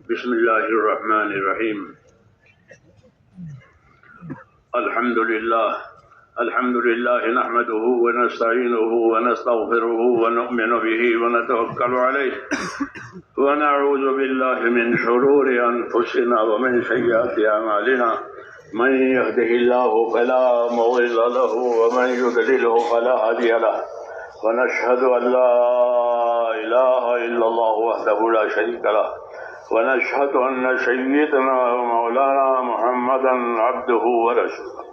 بسم اللہ الرحمن الرحیم الحمد للہ نحمده ونستعینه ونستغفره ونؤمن به ونتوکل علیہ ونعوذ باللہ من شرور انفسنا ومن سیئات اعمالنا من يهده الله فلا مضل له ومن يضلله فلا هادي له ونشهد ان لا اله الا الله وحده لا شريك له ونشهد أن سيدنا ومولانا محمدا عبده ورسوله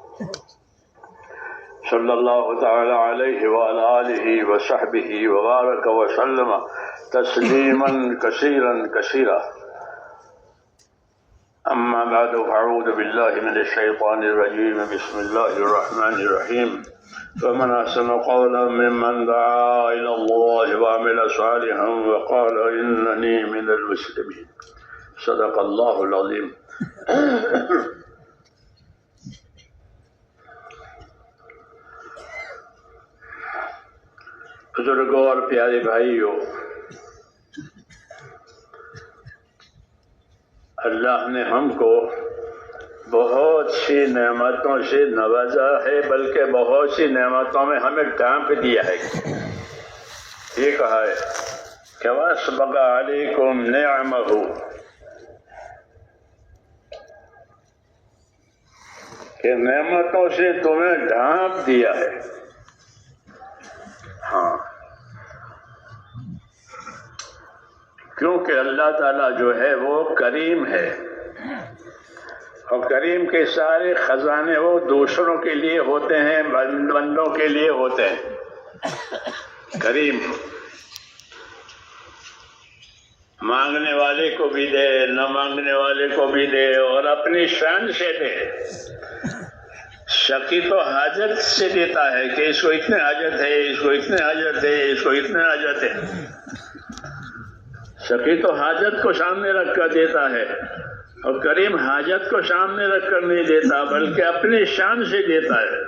صلى الله تعالى عليه وعلى آله وصحبه وبارك وسلم تسليما كثيرا كثيرا. أما بعد فأعوذ بالله من الشيطان الرجيم. بسم الله الرحمن الرحيم. فمن أحسن قولا ممن دعا إلى الله وعمل صالحا وقال إنني من المسلمين. صدق اللہ العظیم. بزرگوں اور پیارے بھائیوں، اللہ نے ہم کو بہت سی نعمتوں سے نوازا ہے، بلکہ بہت سی نعمتوں میں ہمیں ڈانپ دیا ہے. یہ کہا ہے کہ وَأَسْبَغَ عَلَيْكُمْ نِعَمَهُ، کہ نعمتوں سے تمہیں ڈھانپ دیا ہے. ہاں، کیونکہ اللہ تعالیٰ جو ہے وہ کریم ہے، اور کریم کے سارے خزانے وہ دوسروں کے لیے ہوتے ہیں، بندوں کے لیے ہوتے ہیں. کریم مانگنے والے کو بھی دے، نہ مانگنے والے کو بھی دے، اور اپنی شان سے دے. شقی تو حاجت سے دیتا ہے کہ اس کو اتنے حاجت ہے، اس کو اتنے حاجت ہے، اس کو اتنے حاجت ہے. شقی تو حاجت کو سامنے رکھ کر دیتا ہے، اور کریم حاجت کو سامنے رکھ کر نہیں دیتا بلکہ اپنی شان سے دیتا ہے.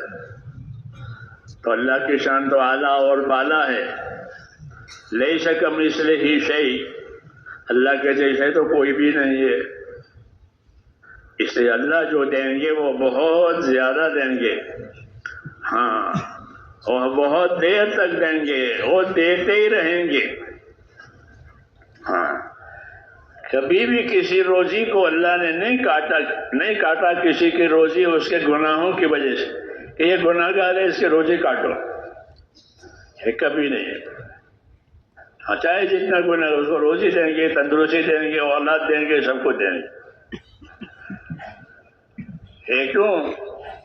تو اللہ کی شان تو اعلیٰ اور بالا ہے. لیس کمثلہ شیء، اللہ کے جیسے تو کوئی بھی نہیں ہے. اس لیے اللہ جو دیں گے وہ بہت زیادہ دیں گے. ہاں، اور بہت دیر تک دیں گے، وہ دیتے ہی رہیں گے. ہاں، کبھی بھی کسی روزی کو اللہ نے نہیں کاٹا کسی کی روزی اس کے گناہوں کی وجہ سے کہ یہ گناہ گار ہے اس کی روزی کاٹو. یہ کبھی نہیں. ہاں، چاہے جتنا گناہ اس کو روزی دیں گے، تندرستی دیں گے، اولاد دیں گے، سب کچھ دیں گے. کیوں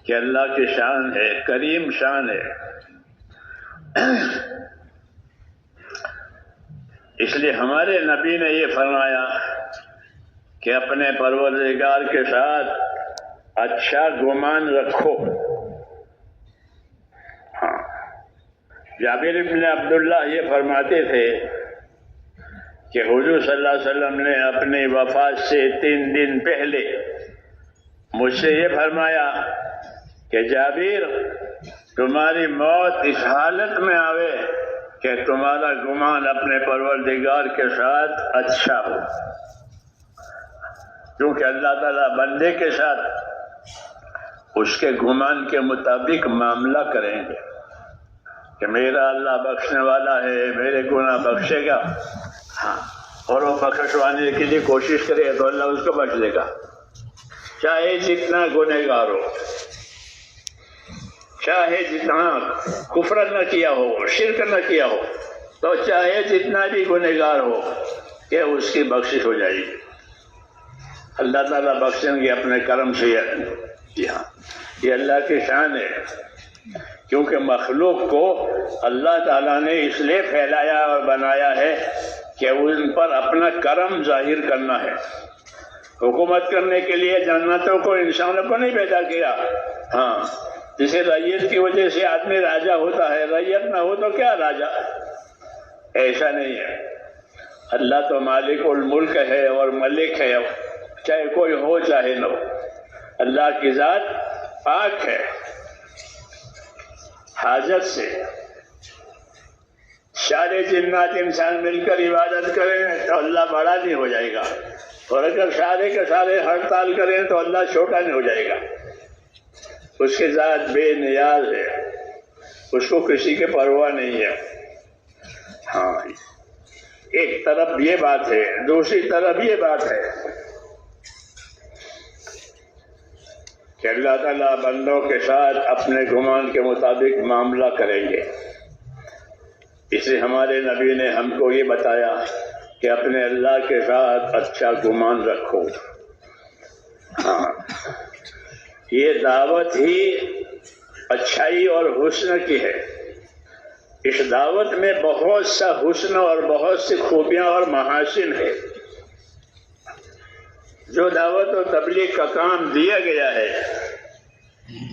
کہ اللہ کی شان ہے، کریم شان ہے. اس لیے ہمارے نبی نے یہ فرمایا کہ اپنے پروردگار کے ساتھ اچھا گمان رکھو. ہاں، جابر بن عبداللہ یہ فرماتے تھے کہ حضور صلی اللہ علیہ وسلم نے اپنی وفات سے 3 دن پہلے مجھ سے یہ فرمایا کہ جابر، تمہاری موت اس حالت میں آوے کہ تمہارا گمان اپنے پروردگار کے ساتھ اچھا ہو. کیونکہ اللہ تعالیٰ بندے کے ساتھ اس کے گمان کے مطابق معاملہ کریں گے کہ میرا اللہ بخشنے والا ہے، میرے گناہ بخشے گا. ہاں، اور وہ بخشوانے کے لیے کوشش کرے تو اللہ اس کو بخش دے گا، چاہے جتنا گنہگار ہو، چاہے جتنا کفر نہ کیا ہو، شرک نہ کیا ہو، تو چاہے جتنا بھی گنہگار ہو کہ اس کی بخشش ہو جائے گی. اللہ تعالیٰ بخشیں گے اپنے کرم سے. ہاں، یہ اللہ کی شان ہے. کیونکہ مخلوق کو اللہ تعالیٰ نے اس لیے پھیلایا اور بنایا ہے کہ ان پر اپنا کرم ظاہر کرنا ہے. حکومت کرنے کے لیے جنتوں کو، انسانوں کو نہیں پیدا کیا. ہاں، جسے ریت کی وجہ سے آدمی راجا ہوتا ہے، ریت نہ ہو تو کیا راجا؟ ایسا نہیں ہے. اللہ تو مالک الملک ہے اور ملک ہے، چاہے کوئی ہو چاہے نہ ہو. اللہ کی ذات پاک ہے حاجت سے، سارے جنات انسان مل کر عبادت کریں تو اللہ بڑا نہیں ہو جائے گا، اور اگر سارے کے سارے ہڑتال کریں تو اللہ چھوٹا نہیں ہو جائے گا۔ اس کے ذات بے نیاز ہے، اس کو کسی کی پرواہ نہیں ہے۔ ہاں، ایک طرف یہ بات ہے، دوسری طرف یہ بات ہے کہ اللہ تعالیٰ بندوں کے ساتھ اپنے گمان کے مطابق معاملہ کریں گے۔ اس لیے ہمارے نبی نے ہم کو یہ بتایا کہ اپنے اللہ کے ساتھ اچھا گمان رکھو۔ ہاں، یہ دعوت ہی اچھائی اور حسن کی ہے۔ اس دعوت میں بہت سا حسن اور بہت سی خوبیاں اور محاسن ہے۔ جو دعوت و تبلیغ کا کام دیا گیا ہے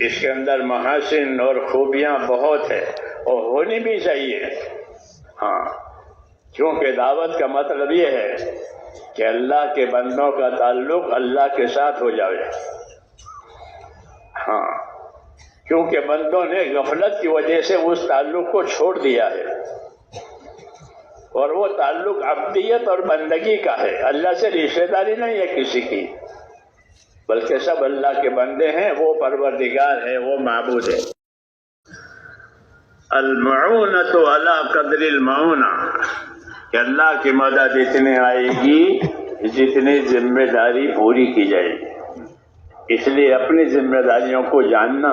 اس کے اندر محاسن اور خوبیاں بہت ہے، اور ہونی بھی چاہیے۔ ہاں، کیونکہ دعوت کا مطلب یہ ہے کہ اللہ کے بندوں کا تعلق اللہ کے ساتھ ہو جائے۔ ہاں، کیونکہ بندوں نے غفلت کی وجہ سے اس تعلق کو چھوڑ دیا ہے، اور وہ تعلق عبدیت اور بندگی کا ہے۔ اللہ سے رشتہ داری نہیں ہے کسی کی، بلکہ سب اللہ کے بندے ہیں، وہ پروردگار ہے، وہ معبود ہے۔ المعونۃ علی قدر المعونہ، کہ اللہ کی مدد اتنے آئے گی جتنی ذمہ داری پوری کی جائے گی۔ اس لیے اپنی ذمہ داریوں کو جاننا،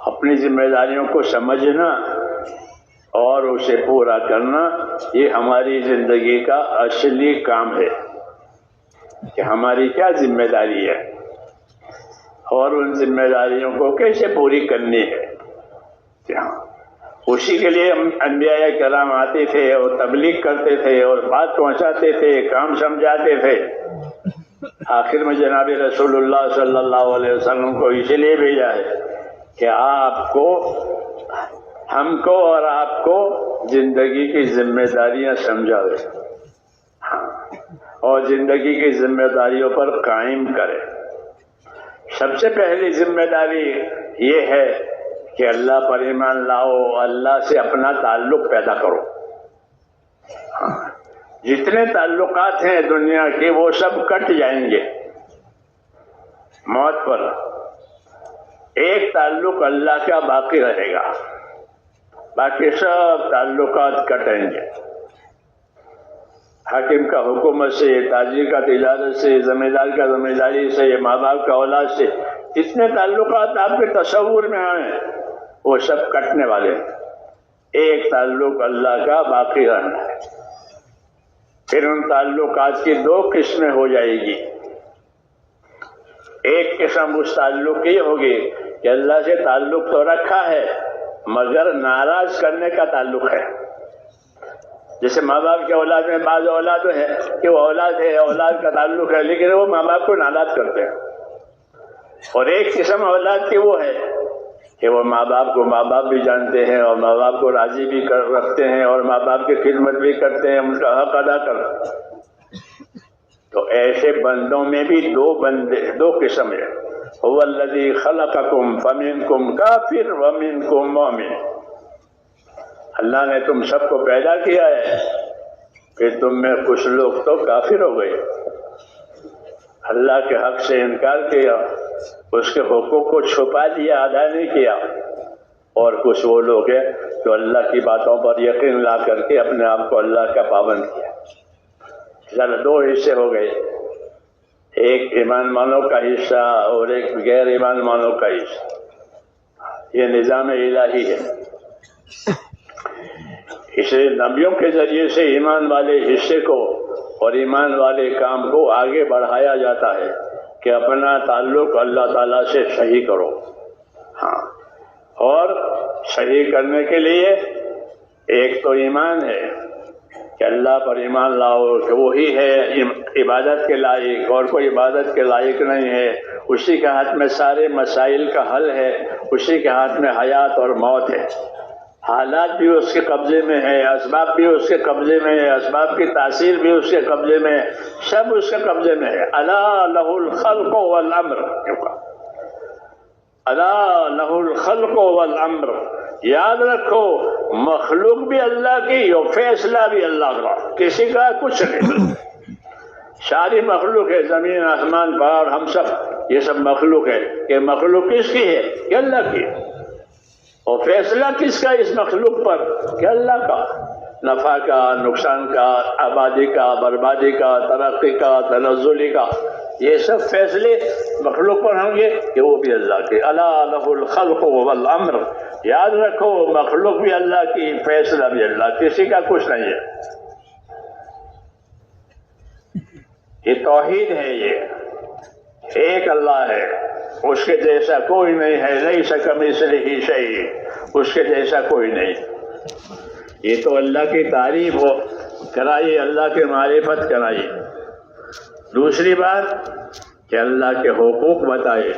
اپنی ذمہ داریوں کو سمجھنا اور اسے پورا کرنا، یہ ہماری زندگی کا اصلی کام ہے کہ ہماری کیا ذمہ داری ہے اور ان ذمہ داریوں کو کیسے پوری کرنی ہے۔ اسی کے لیے انبیاء کرام آتے تھے اور تبلیغ کرتے تھے اور بات پہنچاتے تھے، کام سمجھاتے تھے۔ آخر میں جناب رسول اللہ صلی اللہ علیہ وسلم کو اسی لیے بھیجا ہے کہ آپ کو، ہم کو اور آپ کو زندگی کی ذمہ داریاں سمجھاوے، اور زندگی کی ذمہ داریوں پر قائم کرے۔ سب سے پہلی ذمہ داری یہ ہے کہ اللہ پر ایمان لاؤ، اللہ سے اپنا تعلق پیدا کرو۔ جتنے تعلقات ہیں دنیا کے وہ سب کٹ جائیں گے موت پر، ایک تعلق اللہ کا باقی رہے گا، باقی سب تعلقات کٹیں گے۔ حاکم کا حکومت سے، تاجر کا تجارت سے، ذمہ دار کا ذمہ داری سے، ماں باپ کا اولاد سے، جتنے تعلقات آپ کے تصور میں آئیں وہ سب کٹنے والے ہیں۔ ایک تعلق اللہ کا باقی رہنا ہے۔ پھر ان تعلقات کی دو قسمیں ہو جائے گی۔ ایک قسم اس تعلق کی ہوگی کہ اللہ سے تعلق تو رکھا ہے مگر ناراض کرنے کا تعلق ہے۔ جیسے ماں باپ کے اولاد میں بعض اولاد ہے کہ وہ اولاد ہے، اولاد کا تعلق ہے، لیکن وہ ماں باپ کو ناراض کرتے ہیں۔ اور ایک قسم اولاد کی وہ ہے کہ وہ ماں باپ کو ماں باپ بھی جانتے ہیں اور ماں باپ کو راضی بھی رکھتے ہیں اور ماں باپ کی خدمت بھی کرتے ہیں، ان کا حق ادا کرتے ہیں۔ تو ایسے بندوں میں بھی دو قسم ہے۔ هو الذی خلقکم فمنکم کافر ومنکم مؤمن۔ اللہ نے تم سب کو پیدا کیا ہے کہ تم میں کچھ لوگ تو کافر ہو گئے، اللہ کے حق سے انکار کیا، اس کے حقوق کو چھپا دیا، ادا نہیں کیا، اور کچھ وہ لوگ ہیں جو اللہ کی باتوں پر یقین لا کر کے اپنے آپ کو اللہ کا پابند کیا۔ چل دو حصے ہو گئے، ایک ایمان والوں کا حصہ اور ایک غیر ایمان والوں کا حصہ۔ یہ نظام الہی ہے۔ اسے نبیوں کے ذریعے سے ایمان والے حصے کو اور ایمان والے کام کو آگے بڑھایا جاتا ہے کہ اپنا تعلق اللہ تعالیٰ سے صحیح کرو۔ ہاں، اور صحیح کرنے کے لیے ایک تو ایمان ہے کہ اللہ پر ایمان لاؤ کہ وہی ہے عبادت کے لائق، اور کوئی عبادت کے لائق نہیں ہے، اسی کے ہاتھ میں سارے مسائل کا حل ہے، اسی کے ہاتھ میں حیات اور موت ہے، حالات بھی اس کے قبضے میں ہے، اسباب بھی اس کے قبضے میں ہے، اسباب کی تاثیر بھی اس کے قبضے میں ہے، سب اس کے قبضے میں ہے۔ الا لہ الخلق والامر، الا لہ الخلق والامر، یاد رکھو مخلوق بھی اللہ کی اور فیصلہ بھی اللہ کا، کسی کا کچھ نہیں. ساری مخلوق ہے، زمین آسمان پہاڑ ہم سب، یہ سب مخلوق ہے. کہ مخلوق کس کی ہے؟ کہ اللہ کی. اور فیصلہ کس کا اس مخلوق پر؟ کہ اللہ کا. نفع کا، نقصان کا، آبادی کا، بربادی کا، ترقی کا، تنزلی کا، یہ سب فیصلے مخلوق پر ہوں گے کہ وہ بھی اللہ کے. الا لہ الخلق والامر. یاد رکھو مخلوق بھی اللہ کی، فیصلہ بھی اللہ، کسی کا کچھ نہیں ہے. یہ توحید ہے. یہ ایک اللہ ہے، اس کے جیسا کوئی نہیں ہے. لیس کمثلہ شیء، اس کے جیسا کوئی نہیں. یہ تو اللہ کی تعریف ہو کرائیے، اللہ کی معرفت کرائیے. دوسری بات کہ اللہ کے حقوق بتائے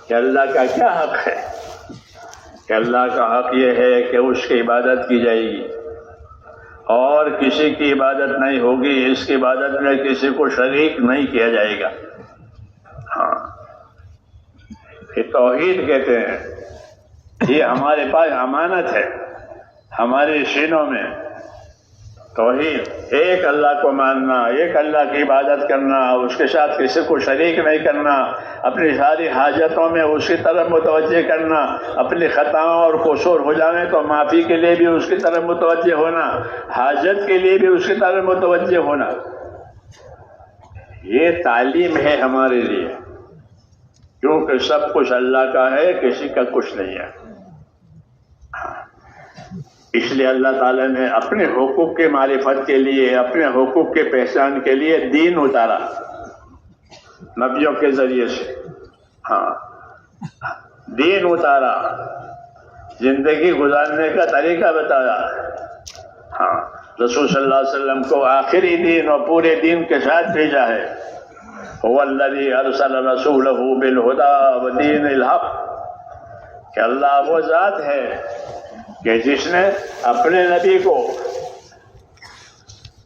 کہ اللہ کا کیا حق ہے. کہ اللہ کا حق یہ ہے کہ اس کی عبادت کی جائے گی اور کسی کی عبادت نہیں ہوگی، اس کی عبادت میں کسی کو شریک نہیں کیا جائے گا. ہاں، یہ توحید کہتے ہیں. یہ ہمارے پاس امانت ہے، ہمارے سینوں میں توحید. ایک اللہ کو ماننا، ایک اللہ کی عبادت کرنا، اس کے ساتھ کسی کو شریک نہیں کرنا، اپنی ساری حاجتوں میں اس کی طرف متوجہ کرنا، اپنی خطاؤں اور قصور ہو جائیں تو معافی کے لیے بھی اس کی طرف متوجہ ہونا، حاجت کے لیے بھی اس کی طرف متوجہ ہونا. یہ تعلیم ہے ہمارے لیے، کیونکہ سب کچھ اللہ کا ہے، کسی کا کچھ نہیں ہے. اس لیے اللہ تعالیٰ نے اپنے حقوق کے معرفت کے لیے، اپنے حقوق کے پہچان کے لیے دین اتارا نبیوں کے ذریعے سے. ہاں، دین اتارا، زندگی گزارنے کا طریقہ بتایا. ہاں، رسول صلی اللہ علیہ وسلم کو آخری دین اور پورے دین کے ساتھ بھیجا ہے. هو الذی ارسل رسولہ بالہدی ودین الحق. کہ اللہ وہ ذات ہے کہ جس نے اپنے نبی کو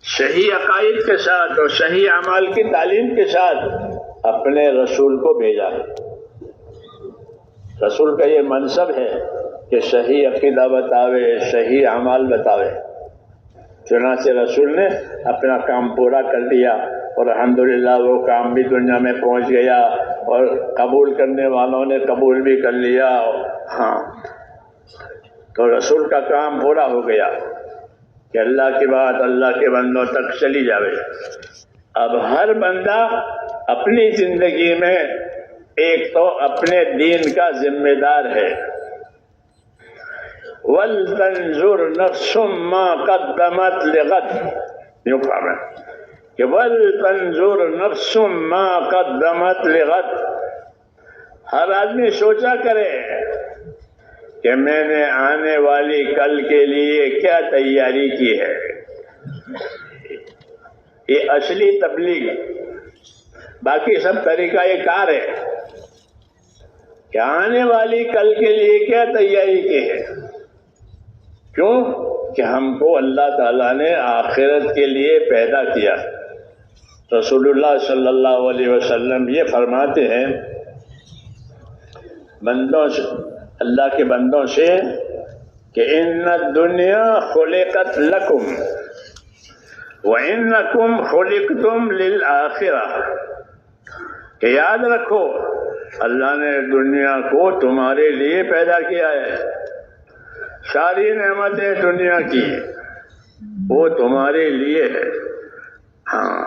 صحیح عقائد کے ساتھ اور صحیح اعمال کی تعلیم کے ساتھ اپنے رسول کو بھیجا ہے. رسول کا یہ منصب ہے کہ صحیح عقیدہ بتاوے، صحیح اعمال بتاوے. چنانچہ رسول نے اپنا کام پورا کر دیا اور الحمدللہ وہ کام بھی دنیا میں پہنچ گیا اور قبول کرنے والوں نے قبول بھی کر لیا. ہاں، تو رسول کا کام پورا ہو گیا کہ اللہ کی بات اللہ کے بندوں تک چلی جاوے. اب ہر بندہ اپنی زندگی میں ایک تو اپنے دین کا ذمہ دار ہے. وَلْتَنْظُرْ نَفْسٌ مَّا قَدَّمَتْ لِغَدٍ. یوں کہا کہ وَلْتَنْظُرْ نَفْسٌ مَّا قَدَّمَتْ لِغَدٍ. ہر آدمی سوچا کرے کہ میں نے آنے والی کل کے لیے کیا تیاری کی ہے. یہ اصلی تبلیغ. باقی سب طریقہ یہ کار ہے کہ آنے والی کل کے لیے کیا تیاری کی ہے. کیوں کہ ہم کو اللہ تعالیٰ نے آخرت کے لیے پیدا کیا. رسول اللہ صلی اللہ علیہ وسلم یہ فرماتے ہیں بندوں سے، اللہ کے بندوں سے کہ ان الدنیا خلقت لکم وانکم خلقتم للآخرہ. کہ یاد رکھو اللہ نے دنیا کو تمہارے لیے پیدا کیا ہے. ساری نعمتیں دنیا کی وہ تمہارے لیے ہے. ہاں،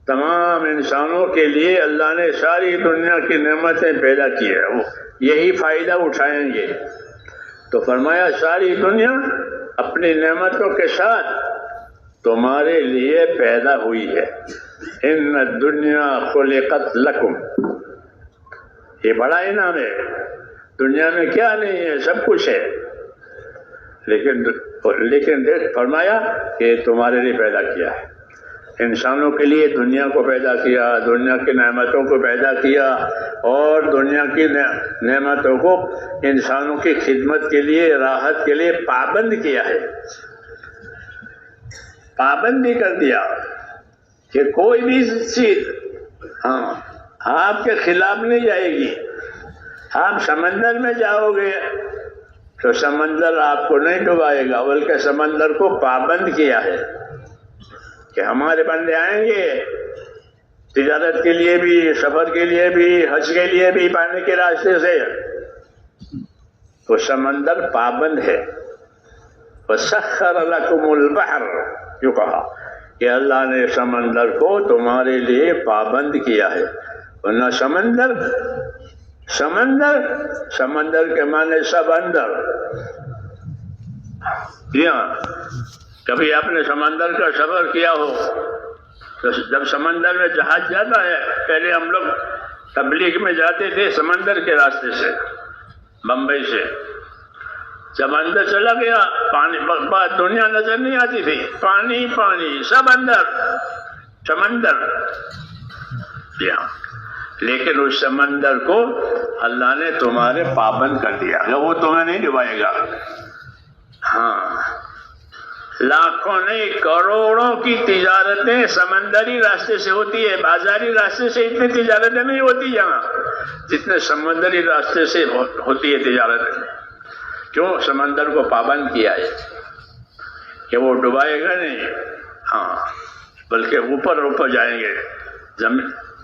تمام انسانوں کے لیے اللہ نے ساری دنیا کی نعمتیں پیدا کی ہے، وہ یہی فائدہ اٹھائیں گے. تو فرمایا ساری دنیا اپنی نعمتوں کے ساتھ تمہارے لیے پیدا ہوئی ہے. ان الدنیا خلقت لکم. یہ بڑا انعام ہے. دنیا میں کیا نہیں ہے، سب کچھ ہے، لیکن فرمایا کہ تمہارے لیے پیدا کیا ہے. انسانوں کے لیے دنیا کو پیدا کیا، دنیا کی نعمتوں کو پیدا کیا اور دنیا کی نعمتوں کو انسانوں کی خدمت کے لیے، راحت کے لیے پابند کیا ہے. پابند بھی کر دیا کہ کوئی بھی چیز آپ کے خلاف نہیں جائے گی. آپ سمندر میں جاؤ گے تو سمندر آپ کو نہیں ڈبائے گا، بلکہ سمندر کو پابند کیا ہے کہ ہمارے بندے آئیں گے تجارت کے لیے بھی، سفر کے لیے بھی، حج کے لیے بھی پانی کے راستے سے، تو سمندر پابند ہے۔ وَسَخَّرَ لَكُمُ الْبَحْرَ، جو کہا کہ اللہ نے سمندر کو تمہارے لیے پابند کیا ہے، ورنہ سمندر کے معنی سب اندر۔ کبھی آپ نے سمندر کا سفر کیا ہو تو جب سمندر میں جہاز جاتا ہے، پہلے ہم لوگ تبلیغ میں جاتے تھے سمندر کے راستے سے، بمبئی سے، جب اندر چلا گیا پانی، دنیا نظر نہیں آتی تھی، پانی پانی سب اندر، سمندر۔ لیکن اس سمندر کو اللہ نے تمہارے پابند کر دیا، وہ تمہیں نہیں ڈبائے گا۔ ہاں، لاکھوں نہیں کروڑوں کی تجارتیں سمندری راستے سے ہوتی ہے، بازاری راستے سے اتنی تجارتیں نہیں ہوتی یہاں جتنے سمندری راستے سے ہوتی ہے تجارتیں۔ کیوں؟ سمندر کو پابند کیا ہے کہ وہ ڈبائے گا نہیں، ہاں، بلکہ اوپر جائیں گے۔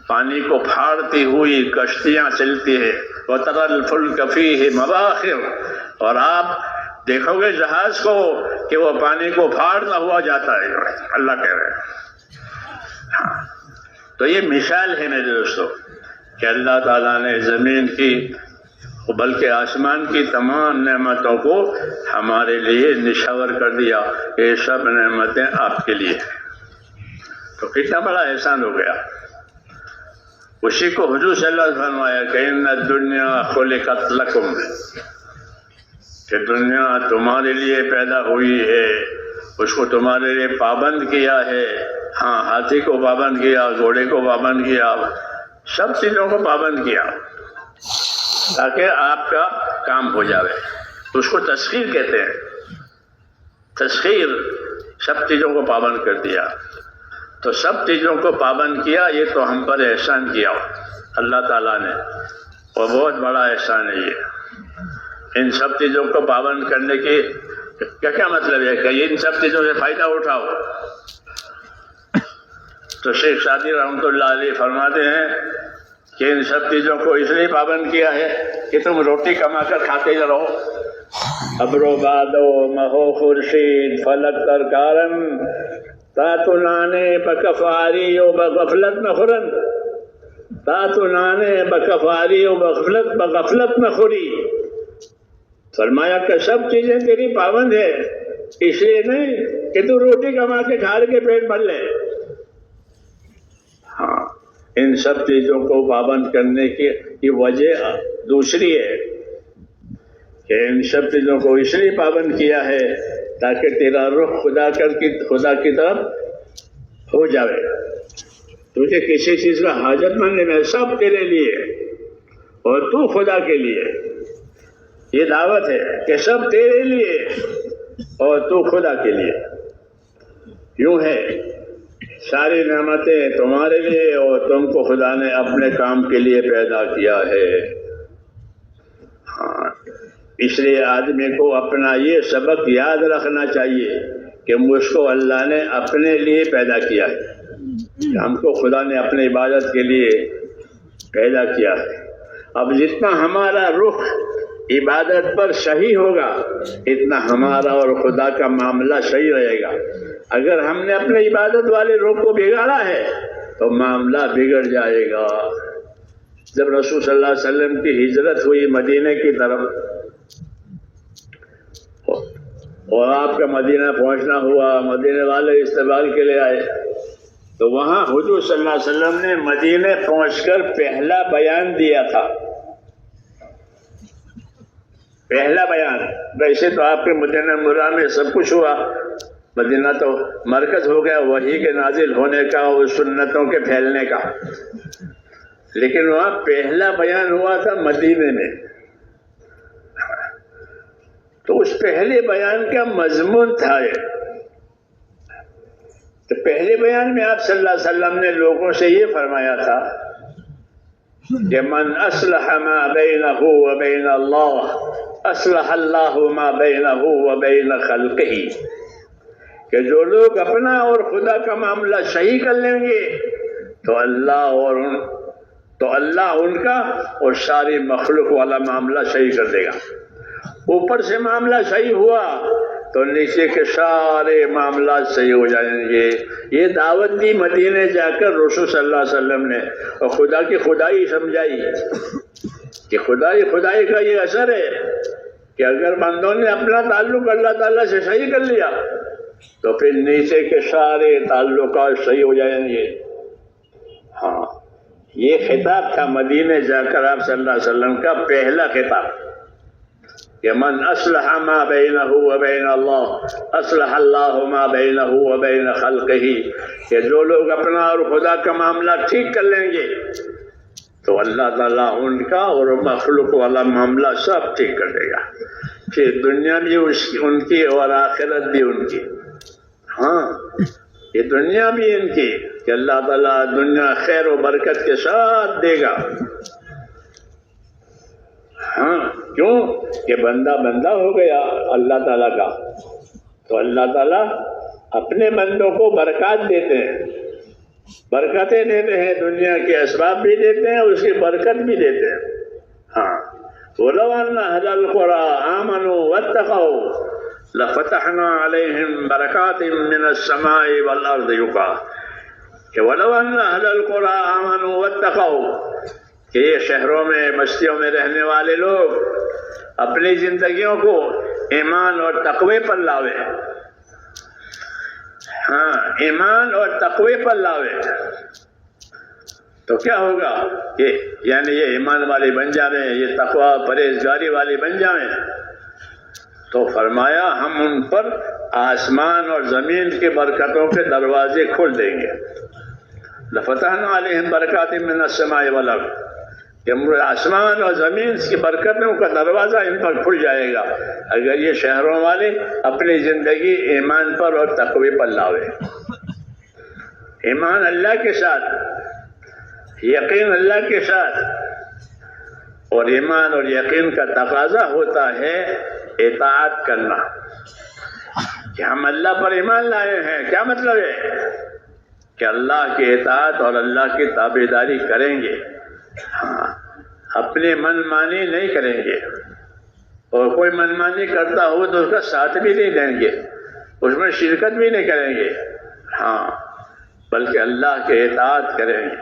پانی کو پھاڑتی ہوئی کشتیاں چلتی ہے، وَتَرَى الْفُلْكَ فِيهِ مَوَاخِرُ، اور آپ دیکھو گے جہاز کو کہ وہ پانی کو پھاڑتا ہوا جاتا ہے، اللہ کہہ رہے ہیں۔ ہاں، تو یہ مثال ہے میرے دوستو کہ اللہ تعالیٰ نے زمین کی بلکہ آسمان کی تمام نعمتوں کو ہمارے لیے نشاور کر دیا، یہ سب نعمتیں آپ کے لیے ہیں۔ تو کتنا بڑا احسان ہو گیا۔ اسی کو حضور صلی اللہ علیہ وسلم فرمایا کہ ان الدنیا خلقت لکم، کہ دنیا تمہارے لیے پیدا ہوئی ہے، اس کو تمہارے لیے پابند کیا ہے۔ ہاں، ہاتھی کو پابند کیا، گھوڑے کو پابند کیا، سب چیزوں کو پابند کیا تاکہ آپ کا کام ہو جائے۔ اس کو تسخیر کہتے ہیں، تسخیر، سب چیزوں کو پابند کر دیا۔ تو سب چیزوں کو پابند کیا، یہ تو ہم پر احسان کیا اللہ تعالیٰ نے، اور بہت بڑا احسان ہے یہ۔ ان سب چیزوں کو پابند کرنے کی کیا مطلب ہے کہ ان سب چیزوں سے فائدہ اٹھاؤ۔ تو شیخ سعدی رحمۃ اللہ علیہ فرماتے ہیں کہ ان سب چیزوں کو اس لیے پابند کیا ہے کہ تم روٹی کما کر کھاتے رہو۔ ابرو بادو مہو خورشید فلک ترکارن تاتو نانے بکفاری و بغفلت نخورن، تاتو نانے بکفاری و بغفلت نخوری۔ فرمایا کہ سب چیزیں تیری پابند ہے، اس لیے نہیں کہ تو روٹی کما کے کھا کے پیٹ بھر لے۔ ہاں، ان سب چیزوں کو پابند کرنے کی وجہ دوسری ہے کہ ان سب چیزوں کو اس لیے پابند کیا ہے تاکہ تیرا رخ خدا کی طرف ہو جائے۔ تجھے کسی چیز کا حاجت مند نہیں، سب تیرے لیے اور تو خدا کے لیے۔ یہ دعوت ہے کہ سب تیرے لیے اور تو خدا کے لیے۔ یوں ہے، ساری نعمتیں تمہارے لیے اور تم کو خدا نے اپنے کام کے لیے پیدا کیا ہے۔ ہاں، اس لیے آدمی کو اپنا یہ سبق یاد رکھنا چاہیے کہ مجھ کو اللہ نے اپنے لیے پیدا کیا ہے، ہم کو خدا نے اپنی عبادت کے لیے پیدا کیا ہے۔ اب جتنا ہمارا رخ عبادت پر صحیح ہوگا اتنا ہمارا اور خدا کا معاملہ صحیح رہے گا۔ اگر ہم نے اپنے عبادت والے رخ کو بگاڑا ہے تو معاملہ بگڑ جائے گا۔ جب رسول صلی اللہ علیہ وسلم کی ہجرت ہوئی مدینہ کی طرف اور آپ کا مدینہ پہنچنا ہوا، مدینے والے استقبال کے لیے آئے، تو وہاں حضور صلی اللہ علیہ وسلم نے مدینے پہنچ کر پہلا بیان دیا تھا۔ پہلا بیان، ویسے تو آپ کے مدینہ منورہ میں سب کچھ ہوا، مدینہ تو مرکز ہو گیا وحی کے نازل ہونے کا اور سنتوں کے پھیلنے کا، لیکن وہاں پہلا بیان ہوا تھا مدینے میں۔ تو اس پہلے بیان کا مضمون تھا یہ۔ تو پہلے بیان میں آپ صلی اللہ علیہ وسلم نے لوگوں سے یہ فرمایا تھا کہ من اصلح ما بینہ و بین اللہ اصلح اللہ ما بینہ و بین خلقہ، کہ جو لوگ اپنا اور خدا کا معاملہ صحیح کر لیں گے تو اللہ ان کا اور ساری مخلوق والا معاملہ صحیح کر دے گا۔ اوپر سے معاملہ صحیح ہوا تو نیچے کے سارے معاملات صحیح ہو جائیں گے۔ یہ دعوت دی مدینے جا کر رسول صلی اللہ علیہ وسلم نے، اور خدا کی خدائی سمجھائی کہ خدائی کا یہ اثر ہے کہ اگر بندوں نے اپنا تعلق اللہ تعالیٰ سے صحیح کر لیا تو پھر نیچے کے سارے تعلقات صحیح ہو جائیں گے۔ ہاں، یہ خطاب تھا مدینے جا کر آپ صلی اللہ علیہ وسلم کا پہلا خطاب کہ من اصلح ما بینہ و بین اللہ اصلح اللہ ما بینہ و بین خلقہ، کہ جو لوگ اپنا اور خدا کا معاملہ ٹھیک کر لیں گے تو اللہ تعالیٰ ان کا اور مخلوق والا معاملہ سب ٹھیک کر دے گا، پھر دنیا بھی ان کی اور آخرت بھی ان کی۔ ہاں، یہ دنیا بھی ان کی کہ اللہ تعالیٰ دنیا خیر و برکت کے ساتھ دے گا۔ ہاں، کیوں کہ بندہ ہو گیا اللہ تعالیٰ کا، تو اللہ تعالیٰ اپنے بندوں کو برکات دیتے ہیں، برکتیں دیتے ہیں، دنیا کے اسباب بھی دیتے ہیں، اس کی برکت بھی دیتے ہیں۔ ہاں، وَلَوْ أَنَّ أَهْلَ الْقُرَىٰ آمَنُوا وَاتَّقَوْا لَفَتَحْنَا عَلَيْهِمْ بَرَكَاتٍ مِّنَ السَّمَاءِ وَالْأَرْضِ کہ وَلَوْ أَنَّ أَهْلَ الْقُرَىٰ آمَنُوا وَاتَّقَوْا، کہ یہ شہروں میں بستیوں میں رہنے والے لوگ اپنی زندگیوں کو ایمان اور تقوی پر لاوے۔ ہاں، ایمان اور تقوی پر لاوے تو کیا ہوگا کہ یعنی یہ ایمان والے بن جائیں، یہ تقوی پرہیزگاری والے بن جائیں، تو فرمایا ہم ان پر آسمان اور زمین کی برکتوں کے دروازے کھول دیں گے۔ لَفَتَحْنَا عَلَيْهِمْ بَرَكَاتٍ مِّنَ السَّمَاءِ وَالْأَرْضِ، کہ آسمان اور زمین کی برکتوں کا دروازہ ان پر کھل جائے گا اگر یہ شہروں والے اپنی زندگی ایمان پر اور تقوی پر لاوے۔ ایمان اللہ کے ساتھ، یقین اللہ کے ساتھ، اور ایمان اور یقین کا تقاضا ہوتا ہے اطاعت کرنا، کہ ہم اللہ پر ایمان لائے ہیں۔ کیا مطلب ہے؟ کہ اللہ کی اطاعت اور اللہ کی تابعداری کریں گے، ہاں، اپنے من مانی نہیں کریں گے، اور کوئی من مانی کرتا ہو تو اس کا ساتھ بھی نہیں دیں گے، اس میں شرکت بھی نہیں کریں گے، ہاں، بلکہ اللہ کے اطاعت کریں گے۔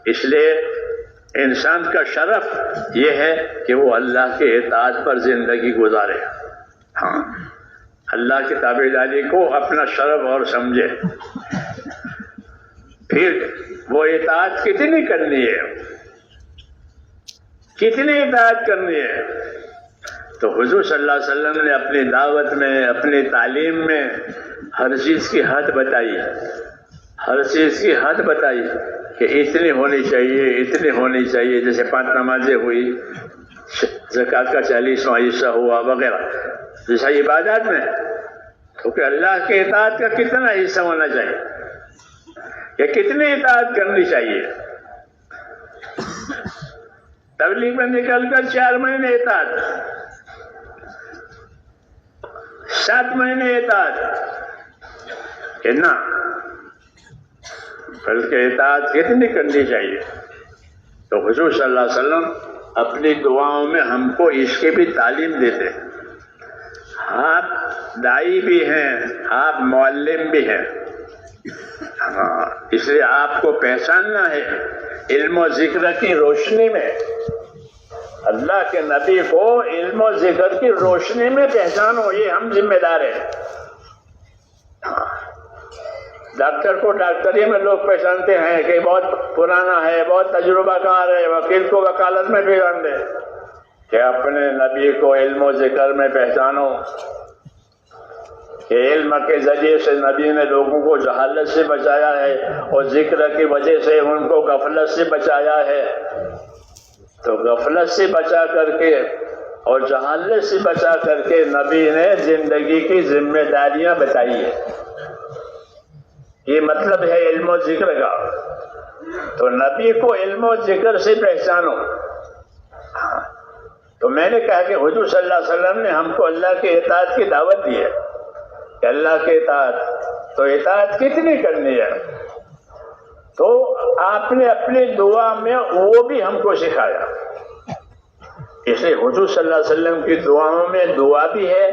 اس لیے انسان کا شرف یہ ہے کہ وہ اللہ کے اطاعت پر زندگی گزارے، ہاں، اللہ کی تابعداری کو اپنا شرف اور سمجھے۔ پھر وہ اطاعت کتنی کرنی ہے، کتنی اطاعت کرنی ہے؟ تو حضور صلی اللہ علیہ وسلم نے اپنی دعوت میں، اپنی تعلیم میں ہر چیز کی حد بتائی، ہر چیز کی حد بتائی کہ اتنی ہونی چاہیے، اتنی ہونی چاہیے، جیسے 5 نمازیں ہوئی، زکوٰۃ کا 40واں حصہ ہوا وغیرہ، جیسا عبادات میں، تو کہ اللہ کے اطاعت کا کتنا حصہ ہونا چاہیے، کہ کتنی اطاعت کرنی چاہیے۔ تبلیغ میں نکل کر 4 مہینے اطاعت، 7 مہینے اطاعت، کہ نہ، بلکہ اطاعت کتنی کرنی چاہیے۔ تو حضور صلی اللہ علیہ وسلم اپنی دعاؤں میں ہم کو اس کی بھی تعلیم دیتے ہیں۔ آپ داعی بھی ہیں، آپ معلم بھی ہیں، ہاں، اس لیے آپ کو پہچاننا ہے علم و ذکر کی روشنی میں، اللہ کے نبی کو علم و ذکر کی روشنی میں پہچانو، یہ ہم ذمہ دار ہیں۔ ڈاکٹر کو ڈاکٹری میں لوگ پہچانتے ہیں کہ بہت پرانا ہے، بہت تجربہ کار ہے، وکیل کو وکالت میں پہچان دے، کہ اپنے نبی کو علم و ذکر میں پہچانو، کہ علم کے ذریعے سے نبی نے لوگوں کو جہالت سے بچایا ہے، اور ذکر کی وجہ سے ان کو غفلت سے بچایا ہے۔ تو غفلت سے بچا کر کے اور جہالت سے بچا کر کے نبی نے زندگی کی ذمہ داریاں بتائی ہیں۔ یہ مطلب ہے علم و ذکر کا۔ تو نبی کو علم و ذکر سے پہچانو. تو میں نے کہا کہ حضور صلی اللہ علیہ وسلم نے ہم کو اللہ کے اطاعت کی دعوت دی ہے کہ اللہ کے اطاعت، تو اطاعت کتنی کرنی ہے؟ تو آپ نے اپنی دعا میں وہ بھی ہم کو سکھایا. اس لیے حضور صلی اللہ علیہ وسلم کی دعاؤں میں دعا بھی ہے،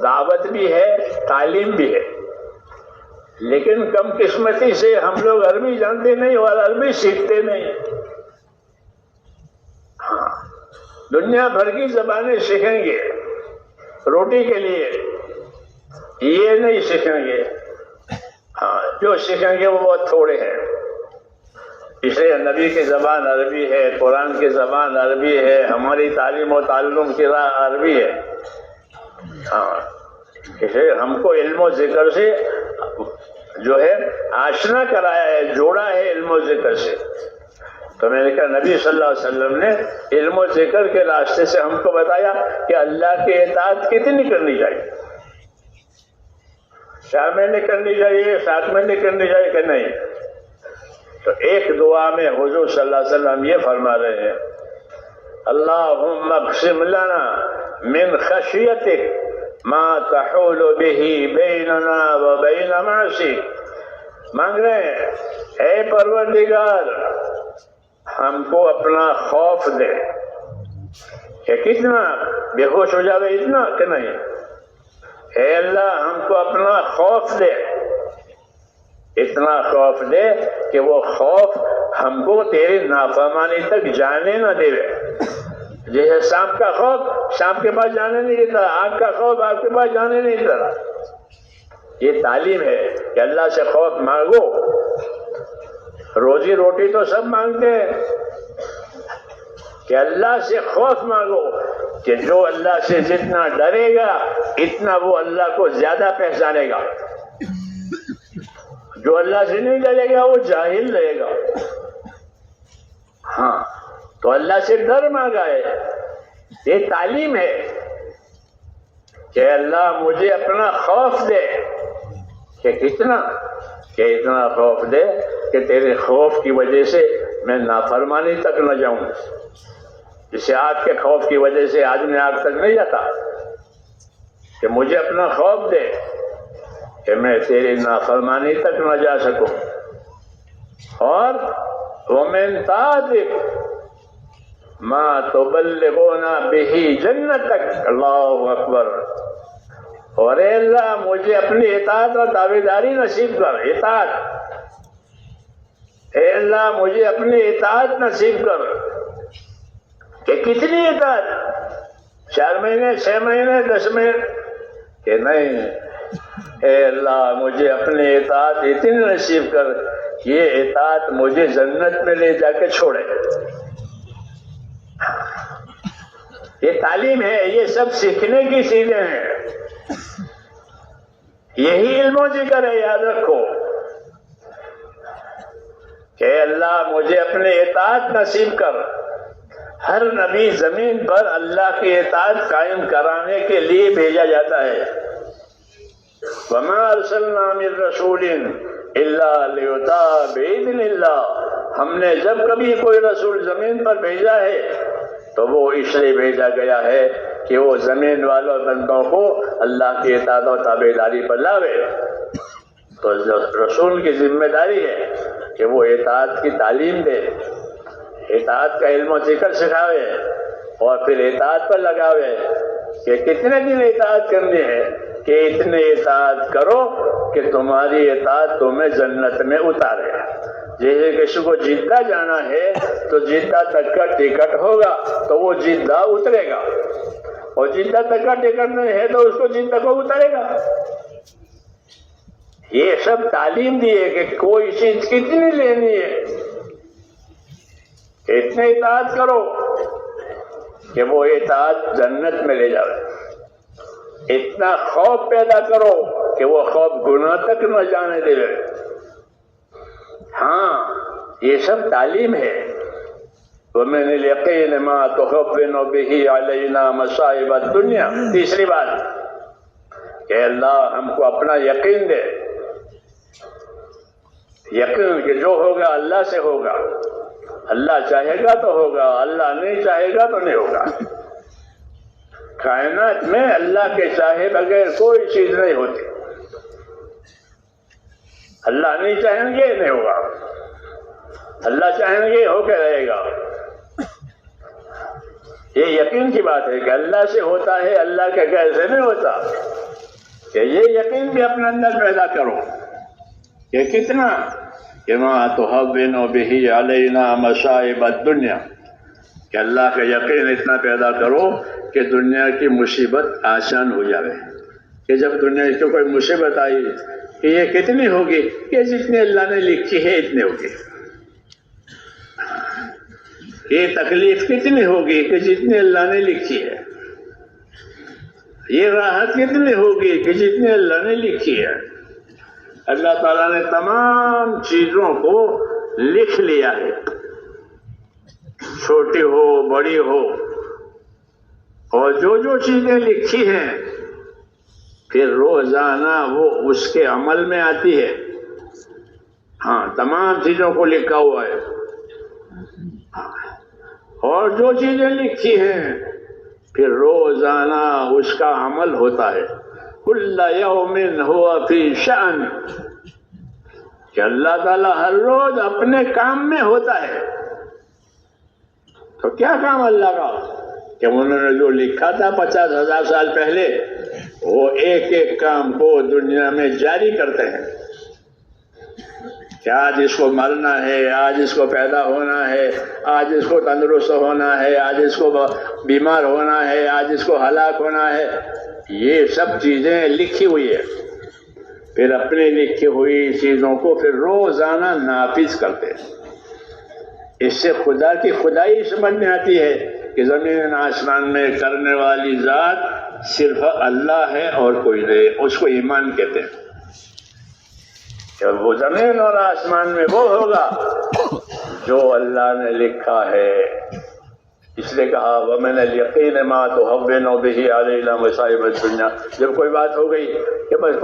دعوت بھی ہے، تعلیم بھی ہے. لیکن کم قسمتی سے ہم لوگ عربی جانتے نہیں اور عربی سیکھتے نہیں. ہاں، دنیا بھر کی زبانیں سیکھیں گے روٹی کے لیے، یہ نہیں سیکھیں گے. ہاں، جو سیکھیں گے وہ بہت تھوڑے ہیں. اس لیے نبی کی زبان عربی ہے، قرآن کی زبان عربی ہے، ہماری تعلیم و تعلم کی راہ عربی ہے. ہاں، اس لیے ہم کو علم و ذکر سے جو ہے آشنا کرایا ہے، جوڑا ہے علم و ذکر سے. تو میں نے کہا نبی صلی اللہ علیہ وسلم نے علم و ذکر کے راستے سے ہم کو بتایا کہ اللہ کی اطاعت کتنی کرنی چاہیے. 4 مہینے کرنی چاہیے، 7 مہینے کرنی چاہیے کہ نہیں؟ تو ایک دعا میں حضور صلی اللہ علیہ وسلم یہ فرما رہے ہیں، اللہم اقسم لنا من خشیتک ما تحول به بیننا و بین معصیک. مانگ رہے ہیں اے پروردگار ہم کو اپنا خوف دے. کہ کتنا بے ہوش ہو جاوے اتنا کہ نہیں؟ اے اللہ ہم کو اپنا خوف دے، اتنا خوف دے کہ وہ خوف ہم کو تیری نافرمانی تک جانے نہ دے. جیسے سانپ کا خوف سانپ کے پاس جانے نہیں دیتا، آگ کا خوف آگ کے پاس جانے نہیں دیتا. یہ تعلیم ہے کہ اللہ سے خوف مانگو. روزی روٹی تو سب مانگتے ہیں کہ اللہ سے خوف مانگو، کہ جو اللہ سے جتنا ڈرے گا اتنا وہ اللہ کو زیادہ پہچانے گا. جو اللہ سے نہیں ڈرے گا وہ جاہل رہے گا. ہاں، تو اللہ سے ڈر مانگا ہے. یہ تعلیم ہے کہ اللہ مجھے اپنا خوف دے. کہ کتنا؟ کہ اتنا خوف دے کہ تیرے خوف کی وجہ سے میں نافرمانی تک نہ جاؤں. جسے آگ کے خوف کی وجہ سے آدمی آگ تک نہیں جاتا، کہ مجھے اپنا خوف دے کہ میں تیری نافرمانی تک نہ جا سکوں. اور وَمِن طَاعَتِكَ مَا تُبَلِّغُونَا بِهِ جَنَّتَكَ. اللہ اکبر. اور اے اللہ مجھے اپنی اطاعت اور تابعداری نصیب کر. اطاعت، اے اللہ مجھے اپنی اطاعت نصیب کر. کہ کتنی اطاعت؟ 4 مہینے، 6 مہینے، 10 مہینے کہ نہیں. اے اللہ مجھے اپنی اطاعت اتنی نصیب کر، یہ اطاعت مجھے جنت میں لے جا کے چھوڑے. یہ تعلیم ہے، یہ سب سیکھنے کی چیزیں ہیں. یہی علم و ذکر ہے، یاد رکھو کہ اللہ مجھے اپنے اطاعت نصیب کر. ہر نبی زمین پر اللہ کی اطاعت قائم کرانے کے لیے بھیجا جاتا ہے. وَمَا أَرْسَلْنَا مِن رَّسُولٍ إِلَّا لِيُطَاعَ بِإِذْنِ اللَّهِ. ہم نے جب کبھی کوئی رسول زمین پر بھیجا ہے تو وہ اس لیے بھیجا گیا ہے کہ وہ زمین والوں بندوں کو اللہ کی اطاعت و تابعداری پر لاوے. تو رسول کی ذمہ داری ہے کہ وہ اطاعت کی تعلیم دے، اطاعت کا علم و ذکر سکھاوے، اور پھر اطاعت پر لگاوے کہ کتنے دن اطاعت کرنی ہے. کہ اتنے اطاعت کرو کہ تمہاری اطاعت تمہیں جنت میں اتارے. جیسے کسی کو جدہ جانا ہے تو جدہ تک کا ٹکٹ ہوگا تو وہ جدہ اترے گا، اور جدہ تک کا ٹکٹ نہیں ہے تو اس کو جدہ کو اتارے گا. یہ سب تعلیم دی ہے کہ کوئی چیز کتنی لینی ہے، اتنے اطاعت کرو کہ وہ اطاعت جنت میں لے جاوے. اتنا خوف پیدا کرو کہ وہ خوف گناہ تک نہ جانے دے. ہاں، یہ سب تعلیم ہے. وَمِنَ الْيَقِينِ مَا تُخَوِّنُ بِهِ عَلَيْنَا مَصَائِبَ الدُّنْيَا. تیسری بات کہ اللہ ہم کو اپنا یقین دے یقین کہ جو ہوگا اللہ سے ہوگا، اللہ چاہے گا تو ہوگا، اللہ نہیں چاہے گا تو نہیں ہوگا۔ کائنات میں اللہ کے چاہے بغیر کوئی چیز نہیں ہوتی، اللہ نہیں چاہیں گے نہیں ہوگا، اللہ چاہیں گے ہو کے رہے گا۔ یہ یقین کی بات ہے کہ اللہ سے ہوتا ہے، اللہ کے غیر سے نہیں ہوتا، کہ یہ یقین بھی اپنے اندر پیدا کرو کہ کتنا کہ ما تهون به علینا مصائب الدنیا، کہ اللہ کا یقین اتنا پیدا کرو کہ دنیا کی مصیبت آسان ہو جائے، کہ جب دنیا کی کوئی مصیبت آئی کہ یہ کتنی ہوگی، کہ جتنے اللہ نے لکھی ہے اتنے ہوگی، یہ تکلیف کتنی ہوگی کہ جتنی اللہ نے لکھی ہے، یہ راحت کتنی ہوگی کہ جتنی اللہ نے لکھی ہے۔ اللہ تعالیٰ نے تمام چیزوں کو لکھ لیا ہے، چھوٹی ہو بڑی ہو، اور جو جو چیزیں لکھی ہیں پھر روزانہ وہ اس کے عمل میں آتی ہے۔ ہاں، تمام چیزوں کو لکھا ہوا ہے، اور جو چیزیں لکھی ہیں پھر روزانہ اس کا عمل ہوتا ہے۔ کل یوم ہوا فی شأن، کہ اللہ تعالیٰ ہر روز اپنے کام میں ہوتا ہے۔ تو کیا کام اللہ کا؟ کہ انہوں نے جو لکھا تھا 50,000 سال پہلے، وہ ایک ایک کام کو دنیا میں جاری کرتے ہیں، کہ آج اس کو مرنا ہے، آج اس کو پیدا ہونا ہے، آج اس کو تندرست ہونا ہے، آج اس کو بیمار ہونا ہے، آج اس کو ہلاک ہونا ہے۔ یہ سب چیزیں لکھی ہوئی ہے، پھر اپنی لکھی ہوئی چیزوں کو پھر روزانہ نافذ کرتے ہیں۔ اس سے خدا کی خدائی سمجھ میں آتی ہے کہ زمین آسمان میں کرنے والی ذات صرف اللہ ہے اور کوئی نہیں، اس کو ایمان کہتے ہیں کہ وہ زمین اور آسمان میں وہ ہوگا جو اللہ نے لکھا ہے۔ اس لیے کہا وَمِنَ الْيَقِينِ مَا تُهَوِّنُ بِهِ عَلَيْنَا مَصَائِبَ الدُّنْيَا، جب کوئی بات ہو گئی کہ بس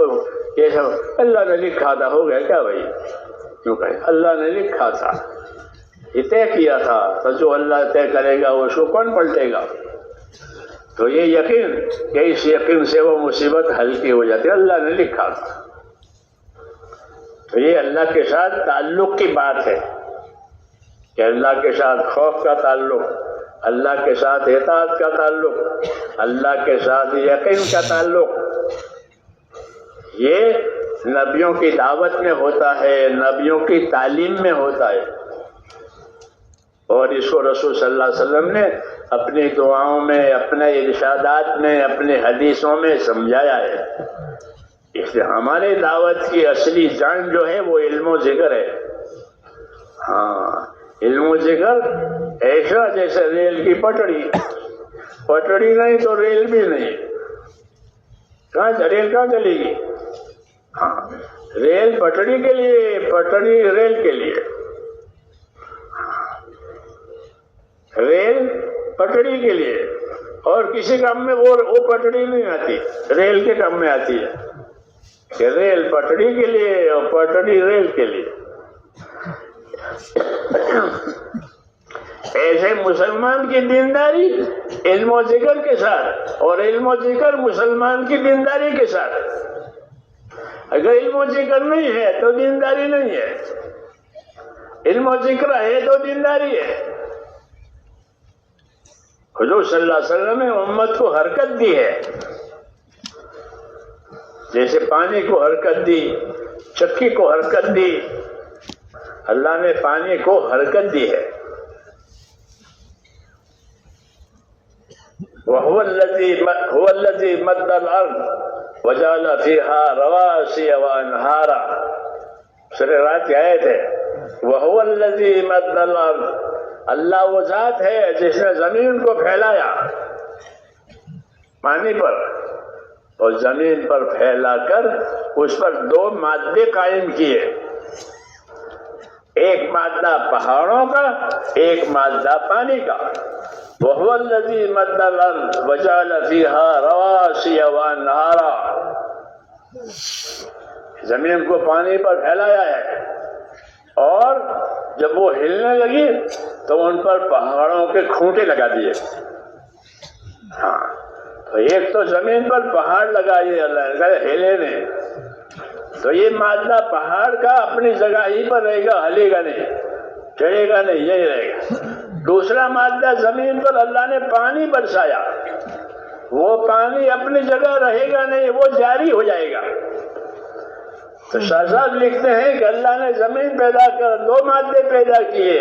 یہ سب اللہ نے لکھا تھا، ہو گیا کیا بھائی؟ کیوں کہے اللہ نے لکھا تھا، یہ طے کیا تھا، تو جو اللہ طے کرے گا اس کو کون پلٹے گا؟ تو یہ یقین کہ اس یقین سے وہ مصیبت ہلکی ہو جاتی ہے، اللہ نے لکھا تھا۔ تو یہ اللہ کے ساتھ تعلق کی بات ہے کہ اللہ کے ساتھ خوف کا تعلق، اللہ کے ساتھ اطاعت کا تعلق، اللہ کے ساتھ یقین کا تعلق، یہ نبیوں کی دعوت میں ہوتا ہے، نبیوں کی تعلیم میں ہوتا ہے، اور اس کو رسول صلی اللہ علیہ وسلم نے اپنی دعاؤں میں، اپنے ارشادات میں، اپنے حدیثوں میں سمجھایا ہے۔ اس لیے ہمارے دعوت کی اصلی جان جو ہے وہ علم و ذکر ہے۔ ہاں، علم و ذکر ایسا جیسے ریل کی پٹڑی، پٹڑی نہیں تو ریل بھی نہیں، ریل کہاں چلے گی؟ ہاں، ریل پٹڑی کے لیے، پٹڑی ریل کے لیے، ریل پٹڑی کے لیے، اور کسی کام میں وہ پٹڑی نہیں آتی، ریل کے کام میں آتی ہے کہ ریل پٹڑی کے لیے اور پٹڑی ریل کے لیے۔ ایسے مسلمان کی دینداری علم و ذکر کے ساتھ، اور علم و ذکر مسلمان کی دینداری کے ساتھ۔ اگر علم و ذکر نہیں ہے تو دینداری نہیں ہے، علم و ذکر ہے تو دینداری ہے۔ حضور صلی اللہ علیہ وسلم نے امت کو حرکت دی ہے، جیسے پانی کو حرکت دی، چکی کو حرکت دی، اللہ نے پانی کو حرکت دی ہے۔ هو الذي مد الارض وجعل فيها رواسي وانهارا، سورہ رات کی آیت ہے، وهو الذي مد الارض، اللہ وہ ذات ہے جس نے زمین کو پھیلایا پانی پر، اور زمین پر پھیلا کر اس پر دو مادے قائم کیے، ایک مادہ پہاڑوں کا، ایک مادہ پانی کا۔ وَهُوَ الَّذِي مَدَّ الْأَرْضَ وَجَعَلَ فِيهَا رَوَاسِيَ وَأَنْهَارًا، زمین کو پانی پر پھیلایا ہے، اور جب وہ ہلنے لگی تو ان پر پہاڑوں کے کھوٹے لگا دیے. ہاں تو ایک تو زمین پر پہاڑ لگائیے اللہ نے، ہلے نہیں. تو یہ مادہ پہاڑ کا اپنی جگہ ہی پر رہے گا، ہلے گا نہیں، چڑھے گا نہیں، یہی رہے گا. دوسرا مادہ زمین پر اللہ نے پانی برسایا، وہ پانی اپنی جگہ رہے گا نہیں، وہ جاری ہو جائے گا. تو شاہ صاحب لکھتے ہیں کہ اللہ نے زمین پیدا کر دو مادے پیدا کیے.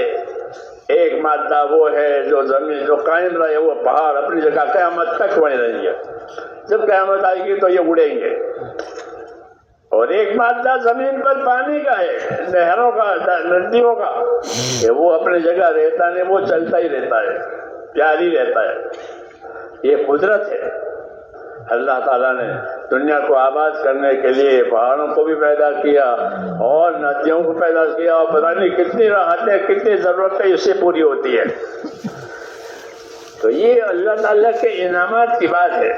ایک مادہ وہ ہے جو زمین جو قائم رہے، وہ پہاڑ اپنی جگہ قیامت تک بنے رہیں گے، جب قیامت آئے گی تو یہ اڑیں گے. اور ایک مادہ زمین پر پانی کا ہے، نہروں کا، ندیوں کا، کہ وہ اپنی جگہ رہتا نہیں، وہ چلتا ہی رہتا ہے، جاری رہتا ہے. یہ قدرت ہے. اللہ تعالیٰ نے دنیا کو آباد کرنے کے لیے پہاڑوں کو بھی پیدا کیا اور ندیوں کو پیدا کیا، اور پتہ نہیں کتنی راحتیں، کتنی ضرورتیں اس سے پوری ہوتی ہے. تو یہ اللہ تعالیٰ کے انعامات کی بات ہے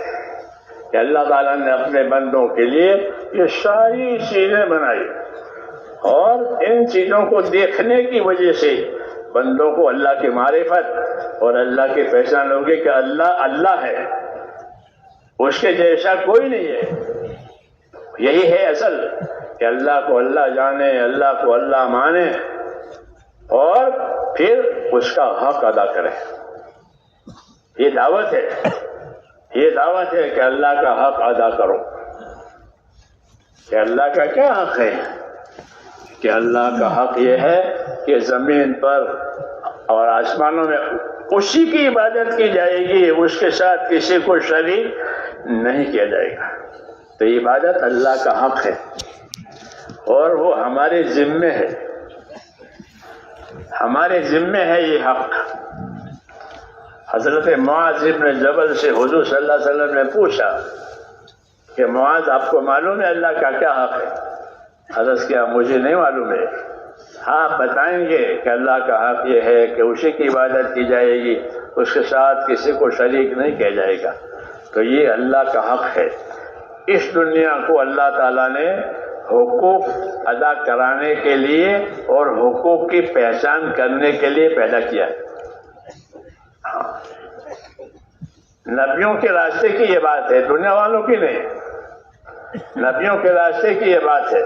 کہ اللہ تعالیٰ نے اپنے بندوں کے لیے یہ ساری چیزیں بنائی، اور ان چیزوں کو دیکھنے کی وجہ سے بندوں کو اللہ کی معرفت اور اللہ کی پہچان ہوگی کہ اللہ اللہ ہے، اس کے جیسا کوئی نہیں ہے. یہی ہے اصل، کہ اللہ کو اللہ جانے، اللہ کو اللہ مانے، اور پھر اس کا حق ادا کرے. یہ دعوت ہے، یہ دعوت ہے کہ اللہ کا حق ادا کرو. کہ اللہ کا کیا حق ہے؟ کہ اللہ کا حق یہ ہے کہ زمین پر اور آسمانوں میں اسی کی عبادت کی جائے گی، اس کے ساتھ کسی کو شریک نہیں کیا جائے گا. تو یہ عبادت اللہ کا حق ہے، اور وہ ہمارے ذمے ہے، ہمارے ذمے ہے یہ حق. حضرت معاذ بن جبل سے حضور صلی اللہ علیہ وسلم نے پوچھا کہ معاذ آپ کو معلوم ہے اللہ کا کیا حق ہے؟ عرض کیا مجھے نہیں معلوم ہے. آپ بتائیں گے کہ اللہ کا حق یہ ہے کہ اسی کی عبادت کی جائے گی، اس کے ساتھ کسی کو شریک نہیں کیا جائے گا. تو یہ اللہ کا حق ہے. اس دنیا کو اللہ تعالیٰ نے حقوق ادا کرانے کے لیے اور حقوق کی پہچان کرنے کے لیے پیدا کیا ہے. نبیوں کے راستے کی یہ بات ہے، دنیا والوں کی نہیں. نبیوں کے راستے کی یہ بات ہے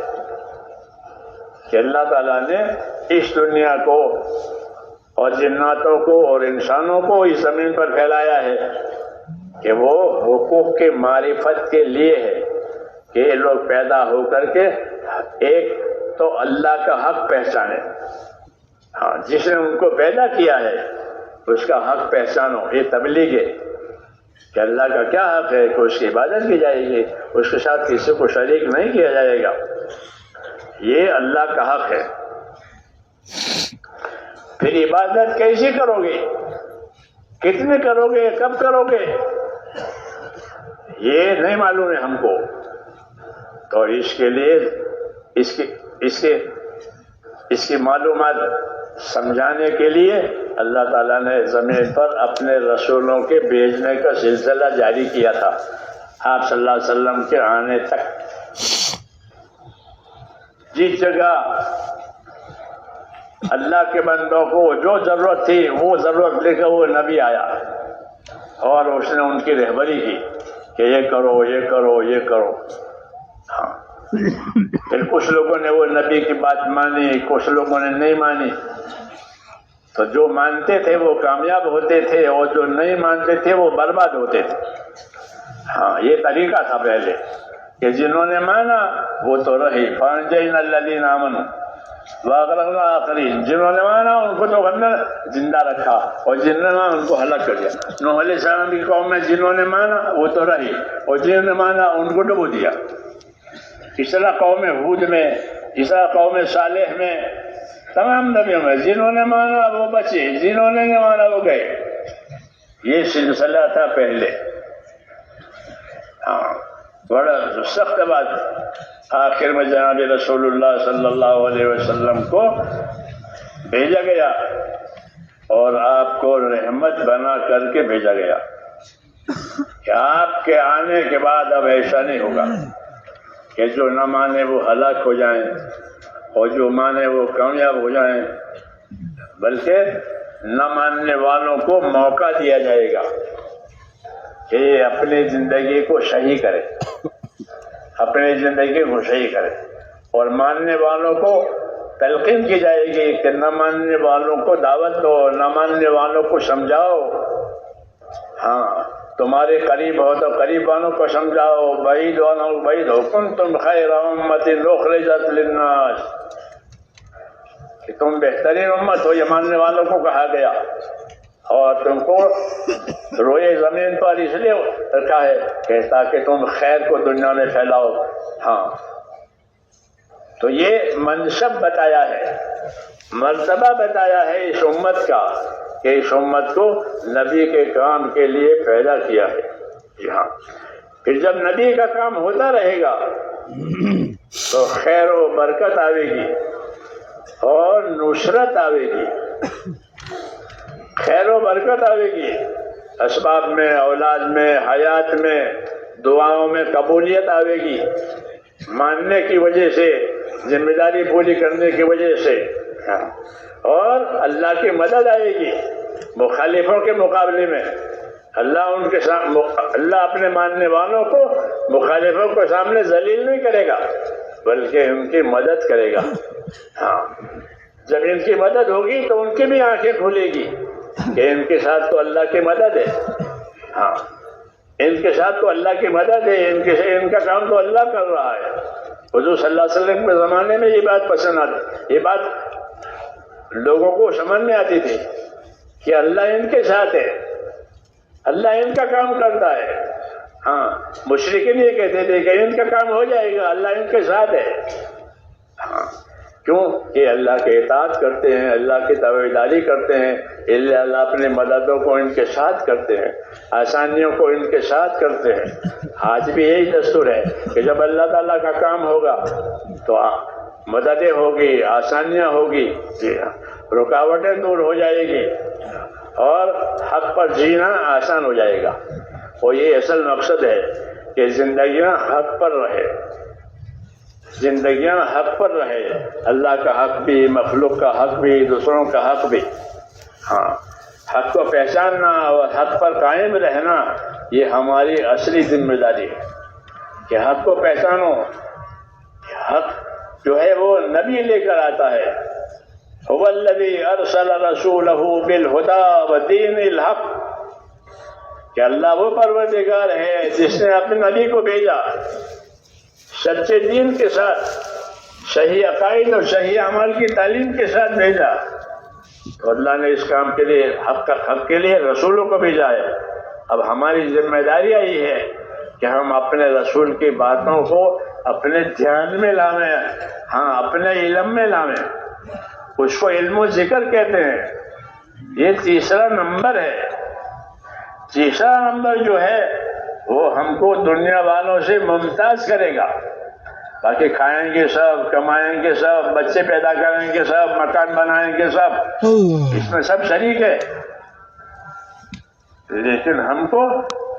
کہ اللہ تعالیٰ نے اس دنیا کو اور جناتوں کو اور انسانوں کو اس زمین پر پھیلایا ہے کہ وہ حقوق کی معرفت کے لیے ہے، کہ یہ لوگ پیدا ہو کر کے ایک تو اللہ کا حق پہچانے. ہاں، جس نے ان کو پیدا کیا ہے اس کا حق پہچانو. یہ تبلیغ ہے کہ اللہ کا کیا حق ہے کہ اس کی عبادت کی جائے گی، اس کے ساتھ کسی کو شریک نہیں کیا جائے گا. یہ اللہ کا حق ہے. پھر عبادت کیسی کرو گے، کتنے کرو گے، کب کرو گے، یہ نہیں معلوم ہے ہم کو. تو اس کے لیے اس کی معلومات سمجھانے کے لیے اللہ تعالیٰ نے زمین پر اپنے رسولوں کے بھیجنے کا سلسلہ جاری کیا تھا. آپ صلی اللہ علیہ وسلم کے آنے تک جس جگہ اللہ کے بندوں کو جو ضرورت تھی وہ ضرورت لے کر وہ نبی آیا، اور اس نے ان کی رہبری کی کہ یہ کرو، یہ کرو، یہ کرو. ہاں، پھر کچھ لوگوں نے وہ نبی کی بات مانی، کچھ لوگوں نے نہیں مانی. تو جو مانتے تھے وہ کامیاب ہوتے تھے، اور جو نہیں مانتے تھے وہ برباد ہوتے تھے. ہاں، یہ طریقہ تھا پہلے کہ جنہوں نے مانا وہ تو رہے. فَأَنْجَيْنَا الَّذِينَ آمَنُوا وَأَغْرَقْنَا الْآخَرِينَ. جنہوں نے مانا ان کو تو ہم نے زندہ رکھا، اور جنہوں نے مانا ان کو ہلاک کر دیا. نوح علیہ السلام کی قوم میں جنہوں نے مانا وہ تو رہی، اور جنہوں نے مانا ان کو ڈبو دیا. اس طرح قوم ہود میں، اس طرح قوم صالح میں، تمام نبیوں میں جنہوں نے مانا وہ بچے، جنہوں نے نہیں مانا وہ گئے. یہ سلسلہ تھا پہلے. ہاں، بڑا سخت بات. آخر میں جناب رسول اللہ صلی اللہ علیہ وسلم کو بھیجا گیا، اور آپ کو رحمت بنا کر کے بھیجا گیا کہ آپ کے آنے کے بعد اب ایسا نہیں ہوگا کہ جو نہ مانے وہ ہلاک ہو جائیں، اور جو مانے وہ کامیاب ہو جائیں، بلکہ نہ ماننے والوں کو موقع دیا جائے گا کہ یہ اپنی زندگی کو صحیح کرے، اپنی زندگی کو صحیح کرے، اور ماننے والوں کو تلقین کی جائے گی کہ نہ ماننے والوں کو دعوت دو، نہ ماننے والوں کو سمجھاؤ، ہاں تمہارے قریب ہو تو قریب والوں کو سمجھاؤ، بعید والوں کو بعید ہو، کنتم خیر امۃ اخرجت للناس، کہ تم بہترین امت ہو، یہ ماننے والوں کو کہا گیا، اور تم کو روئے زمین پر اس لیے رکھا ہے کہ تاکہ تم خیر کو دنیا میں پھیلاؤ۔ ہاں تو یہ منصب بتایا ہے، مرتبہ بتایا ہے اس امت کا، کہ اس امت کو نبی کے کام کے لیے پیدا کیا ہے۔ جی ہاں، پھر جب نبی کا کام ہوتا رہے گا تو خیر و برکت آئے گی اور نصرت آئے گی، خیر و برکت آئے گی، اسباب میں، اولاد میں، حیات میں، دعاؤں میں قبولیت آئے گی، ماننے کی وجہ سے، ذمہ داری پوری کرنے کی وجہ سے، اور اللہ کی مدد آئے گی مخالفوں کے مقابلے میں۔ اللہ اپنے ماننے والوں کو مخالفوں کے سامنے ذلیل نہیں کرے گا، بلکہ ان کی مدد کرے گا۔ ہاں جب ان کی مدد ہوگی تو ان کی بھی آنکھیں کھلے گی کہ ان کے ساتھ تو اللہ کی مدد ہے، ہاں ان کے ساتھ تو اللہ کی مدد ہے، ان کا کام تو اللہ کر رہا ہے۔ حضور صلی اللہ علیہ وسلم کے زمانے میں یہ بات پسند آتی، یہ بات لوگوں کو سمجھ میں آتی تھی کہ اللہ ان کے ساتھ ہے، اللہ ان کا کام کرتا ہے۔ ہاں مشرکین یہ کہتے تھے کہ ان کا کام ہو جائے گا، اللہ ان کے ساتھ ہے۔ ہاں کیوں کہ اللہ کے اطاعت کرتے ہیں، اللہ کی تابعداری کرتے ہیں، اللہ اپنے مددوں کو ان کے ساتھ کرتے ہیں، آسانیوں کو ان کے ساتھ کرتے ہیں۔ آج بھی یہی دستور ہے کہ جب اللہ تعالیٰ کا کام ہوگا تو مددیں ہوگی، آسانیاں ہوگی، جی ہاں رکاوٹیں دور ہو جائے گی، اور حق پر جینا آسان ہو جائے گا۔ اور یہ اصل مقصد ہے کہ زندگیاں حق پر رہے، زندگیاں حق پر رہے، اللہ کا حق بھی، مخلوق کا حق بھی، دوسروں کا حق بھی۔ ہاں حق کو پہچاننا اور حق پر قائم رہنا یہ ہماری اصلی ذمہ داری ہے کہ حق کو پہچانو۔ حق جو ہے وہ نبی لے کر آتا ہے، هو الذی ارسل رسولہ بالہدی ودین الحق، کہ اللہ وہ پروردگار ہے جس نے اپنے نبی کو بھیجا سچے دین کے ساتھ، صحیح عقائد اور صحیح اعمال کی تعلیم کے ساتھ بھیجا۔ تو اللہ نے اس کام کے لیے، حق کے لیے رسولوں کو بھیجا ہے۔ اب ہماری ذمہ داری یہ ہے کہ ہم اپنے رسول کی باتوں کو اپنے دھیان میں لائیں، ہاں اپنے علم میں لائیں۔ اس کو علم و ذکر کہتے ہیں۔ یہ تیسرا نمبر ہے۔ تیسرا نمبر جو ہے وہ ہم کو دنیا والوں سے ممتاز کرے گا۔ باقی کھائیں گے سب، کمائیں گے سب، بچے پیدا کریں گے سب، مکان بنائیں گے سب، اس میں سب شریک ہے، لیکن ہم کو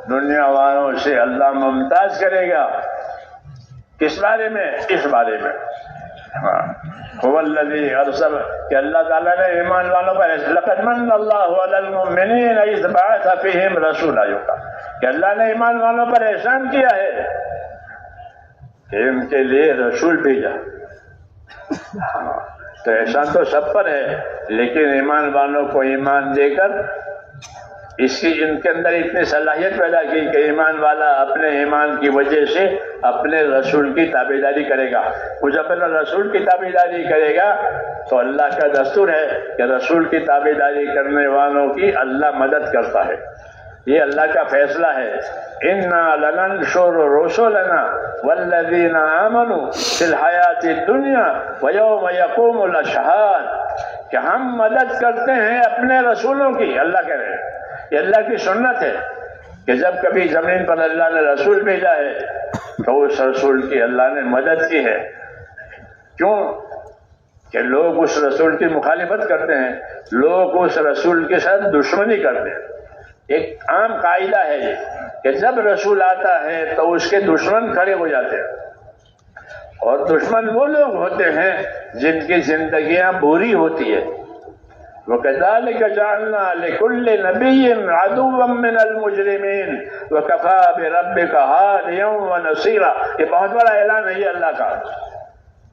دنیا والوں سے اللہ ممتاز کرے گا۔ کس بارے میں؟ اس بارے میں هو الذی ارسل، کہ اللہ تعالیٰ نے ایمان والوں پر لقد من اللہ علی المؤمنین اذ بعث فیہم رسولا، کہ اللہ نے ایمان والوں پر احسان کیا ہے کہ ان کے لیے رسول بھیجا۔ تو احسان تو سب پر ہے، لیکن ایمان والوں کو ایمان دے کر ان کے اندر اتنی صلاحیت پیدا کی کہ ایمان والا اپنے ایمان کی وجہ سے اپنے رسول کی تابعداری کرے گا۔ وہ جب اپنے رسول کی تابعداری کرے گا تو اللہ کا دستور ہے کہ رسول کی تابعداری کرنے والوں کی اللہ مدد کرتا ہے۔ یہ اللہ کا فیصلہ ہے۔ اِنَّا لَنَنْصُرُ رُسُلَنَا وَالَّذِينَ آمَنُوا فِي الْحَيَاةِ الدُّنْيَا وَيَوْمَ يَقُومُ الْأَشْهَادُ، کہ ہم مدد کرتے ہیں اپنے رسولوں کی۔ اللہ کہہ رہے ہیں یہ اللہ کی سنت ہے کہ جب کبھی زمین پر اللہ نے رسول بھیجا ہے تو اس رسول کی اللہ نے مدد کی ہے۔ کیوں کہ لوگ اس رسول کی مخالفت کرتے ہیں، لوگ اس رسول کے ساتھ دشمنی کرتے ہیں۔ ایک عام قاعدہ ہے یہ کہ جب رسول آتا ہے تو اس کے دشمن کھڑے ہو جاتے ہیں، اور دشمن وہ لوگ ہوتے ہیں جن کی زندگیاں بری ہوتی ہے. وَكَذَلِكَ جَعَلْنَا لِكُلِّ نَبِيٍّ عَدُوًّا مِّنَ الْمُجْرِمِينَ وَكَفَىٰ بِرَبِّكَ هَادِيًا وَنَصِيرًا. یہ بہت بڑا اعلان ہے اللہ کا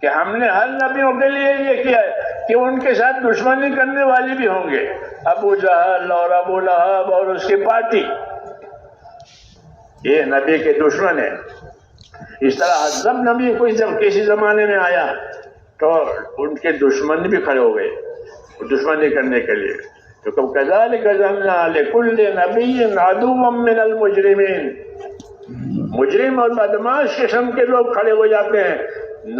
کہ ہم نے ہر نبیوں کے لیے یہ کیا ہے کہ ان کے ساتھ دشمنی کرنے والے بھی ہوں گے. ابو جہل اور ابو لہب اور اس کی پارٹی یہ نبی کے دشمن ہیں. اس طرح جب نبی کوئی جب کسی زمانے میں آیا تو ان کے دشمن بھی کھڑے ہو گئے دشمنی کرنے کے لیے. تو كَذَلِكَ جَعَلْنَا لِكُلِّ نَبِيٍّ عَدُوًّا مِّنَ الْمُجْرِمِينَ. مجرم اور بدماش قسم کے لوگ کھڑے ہو جاتے ہیں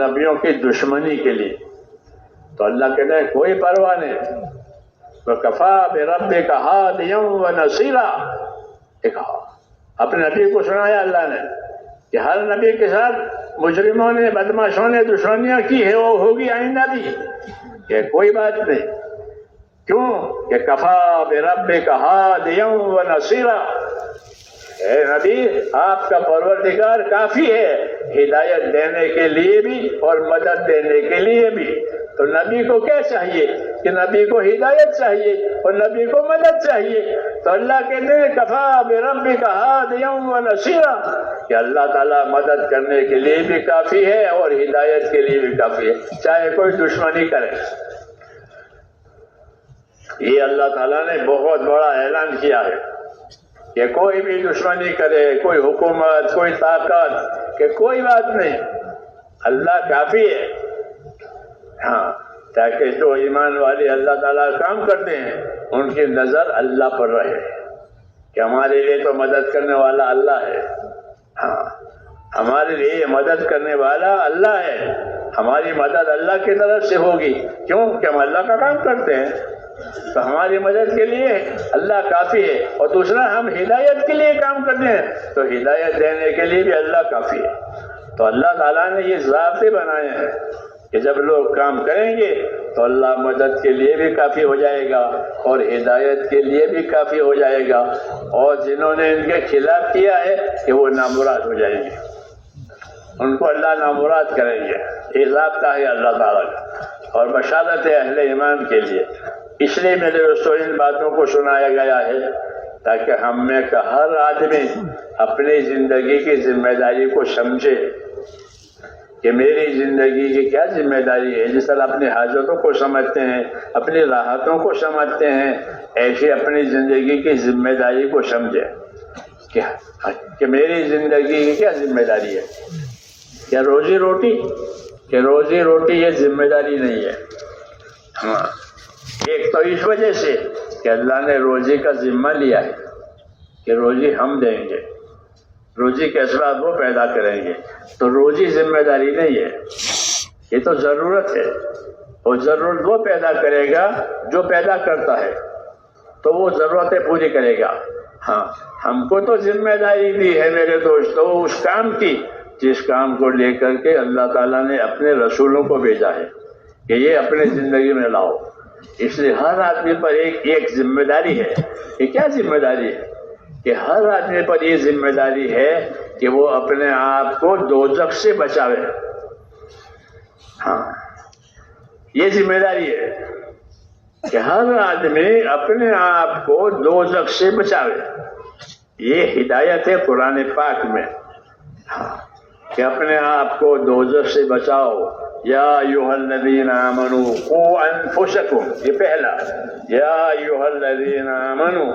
نبیوں کی دشمنی کے لیے. تو اللہ کہتا ہے کوئی پرواہ نہیں. وَكَفَىٰ بِرَبِّكَ هَادِيًا وَنَصِيرًا. اپنے نبی کو سنایا اللہ نے کہ ہر نبی کے ساتھ مجرموں نے بدماشوں نے دشمنیاں کی ہے وہ ہوگی آئندہ بھی. کہ کوئی بات نہیں. کیوں کہ كَفَىٰ بِرَبِّكَ هَادِيًا وَنَصِيرًا. اے نبی آپ کا پروردگار کافی ہے ہدایت دینے کے لیے بھی اور مدد دینے کے لیے بھی. تو نبی کو کیا چاہیے کہ نبی کو ہدایت چاہیے اور نبی کو مدد چاہیے. تو اللہ کہتے ہیں كَفَىٰ بِرَبِّكَ هَادِيًا وَنَصِيرًا کہ اللہ تعالیٰ مدد کرنے کے لیے بھی کافی ہے اور ہدایت کے لیے بھی کافی ہے چاہے کوئی دشمنی کرے. یہ اللہ تعالیٰ نے بہت بڑا اعلان کیا ہے کہ کوئی بھی دشمنی کرے کوئی حکومت کوئی طاقت کہ کوئی بات نہیں اللہ کافی ہے. ہاں تاکہ جو ایمان والے اللہ تعالیٰ کام کرتے ہیں ان کی نظر اللہ پر رہے کہ ہمارے لیے تو مدد کرنے والا اللہ ہے. ہاں ہمارے لیے مدد کرنے والا اللہ ہے. ہماری مدد اللہ کی طرف سے ہوگی. کیوں کہ ہم اللہ کا کام کرتے ہیں تو ہماری مدد کے لیے اللہ کافی ہے. اور دوسرا ہم ہدایت کے لیے کام کرتے ہیں تو ہدایت دینے کے لیے بھی اللہ کافی ہے. تو اللہ تعالیٰ نے یہ ضابطے بنائے ہیں کہ جب لوگ کام کریں گے تو اللہ مدد کے لیے بھی کافی ہو جائے گا اور ہدایت کے لیے بھی کافی ہو جائے گا. اور جنہوں نے ان کے خلاف کیا ہے کہ وہ نامراد ہو جائیں گے ان کو اللہ نامراد کریں گے. یہ ضابطہ ہے اللہ تعالیٰ کا اور بشارت ہے اہل ایمان کے لیے. اس لیے میرے دوستوں ان باتوں کو سنایا گیا ہے تاکہ ہم میں کا ہر آدمی اپنی زندگی کی ذمہ داری کو سمجھے کہ میری زندگی کی کیا ذمہ داری ہے. جس طرح اپنی حاجتوں کو سمجھتے ہیں اپنی راحتوں کو سمجھتے ہیں ایسے اپنی زندگی کی ذمہ داری کو سمجھے کہ میری زندگی کی کیا ذمہ داری ہے. کیا روزی روٹی کہ روزی روٹی یہ ذمہ داری نہیں ہے. ہاں ایک تو اس وجہ سے کہ اللہ نے روزی کا ذمہ لیا ہے کہ روزی ہم دیں گے روزی کے اسباب وہ پیدا کریں گے. تو روزی ذمہ داری نہیں ہے یہ تو ضرورت ہے. اور ضرورت وہ پیدا کرے گا جو پیدا کرتا ہے تو وہ ضرورتیں پوری کرے گا. ہاں ہم کو تو ذمہ داری دی ہے میرے دوستو اس کام کی جس کام کو لے کر کے اللہ تعالیٰ نے اپنے رسولوں کو بھیجا ہے کہ یہ اپنے زندگی میں لاؤ. اس لیے ہر آدمی پر ایک ذمہ داری ہے. یہ کیا ذمہ داری ہے کہ ہر آدمی پر یہ ذمہ داری ہے کہ وہ اپنے آپ کو دوزخ سے بچاوے. ہاں یہ ذمہ داری ہے کہ ہر آدمی اپنے آپ کو دوزخ سے بچاوے. یہ ہدایت ہے قرآن پاک میں. ہاں کہ اپنے آپ کو دوزخ سے بچاؤ. یا ایھا الذین آمنوا قوا انفسکم یہ پہلا. یا ایھا الذین آمنوا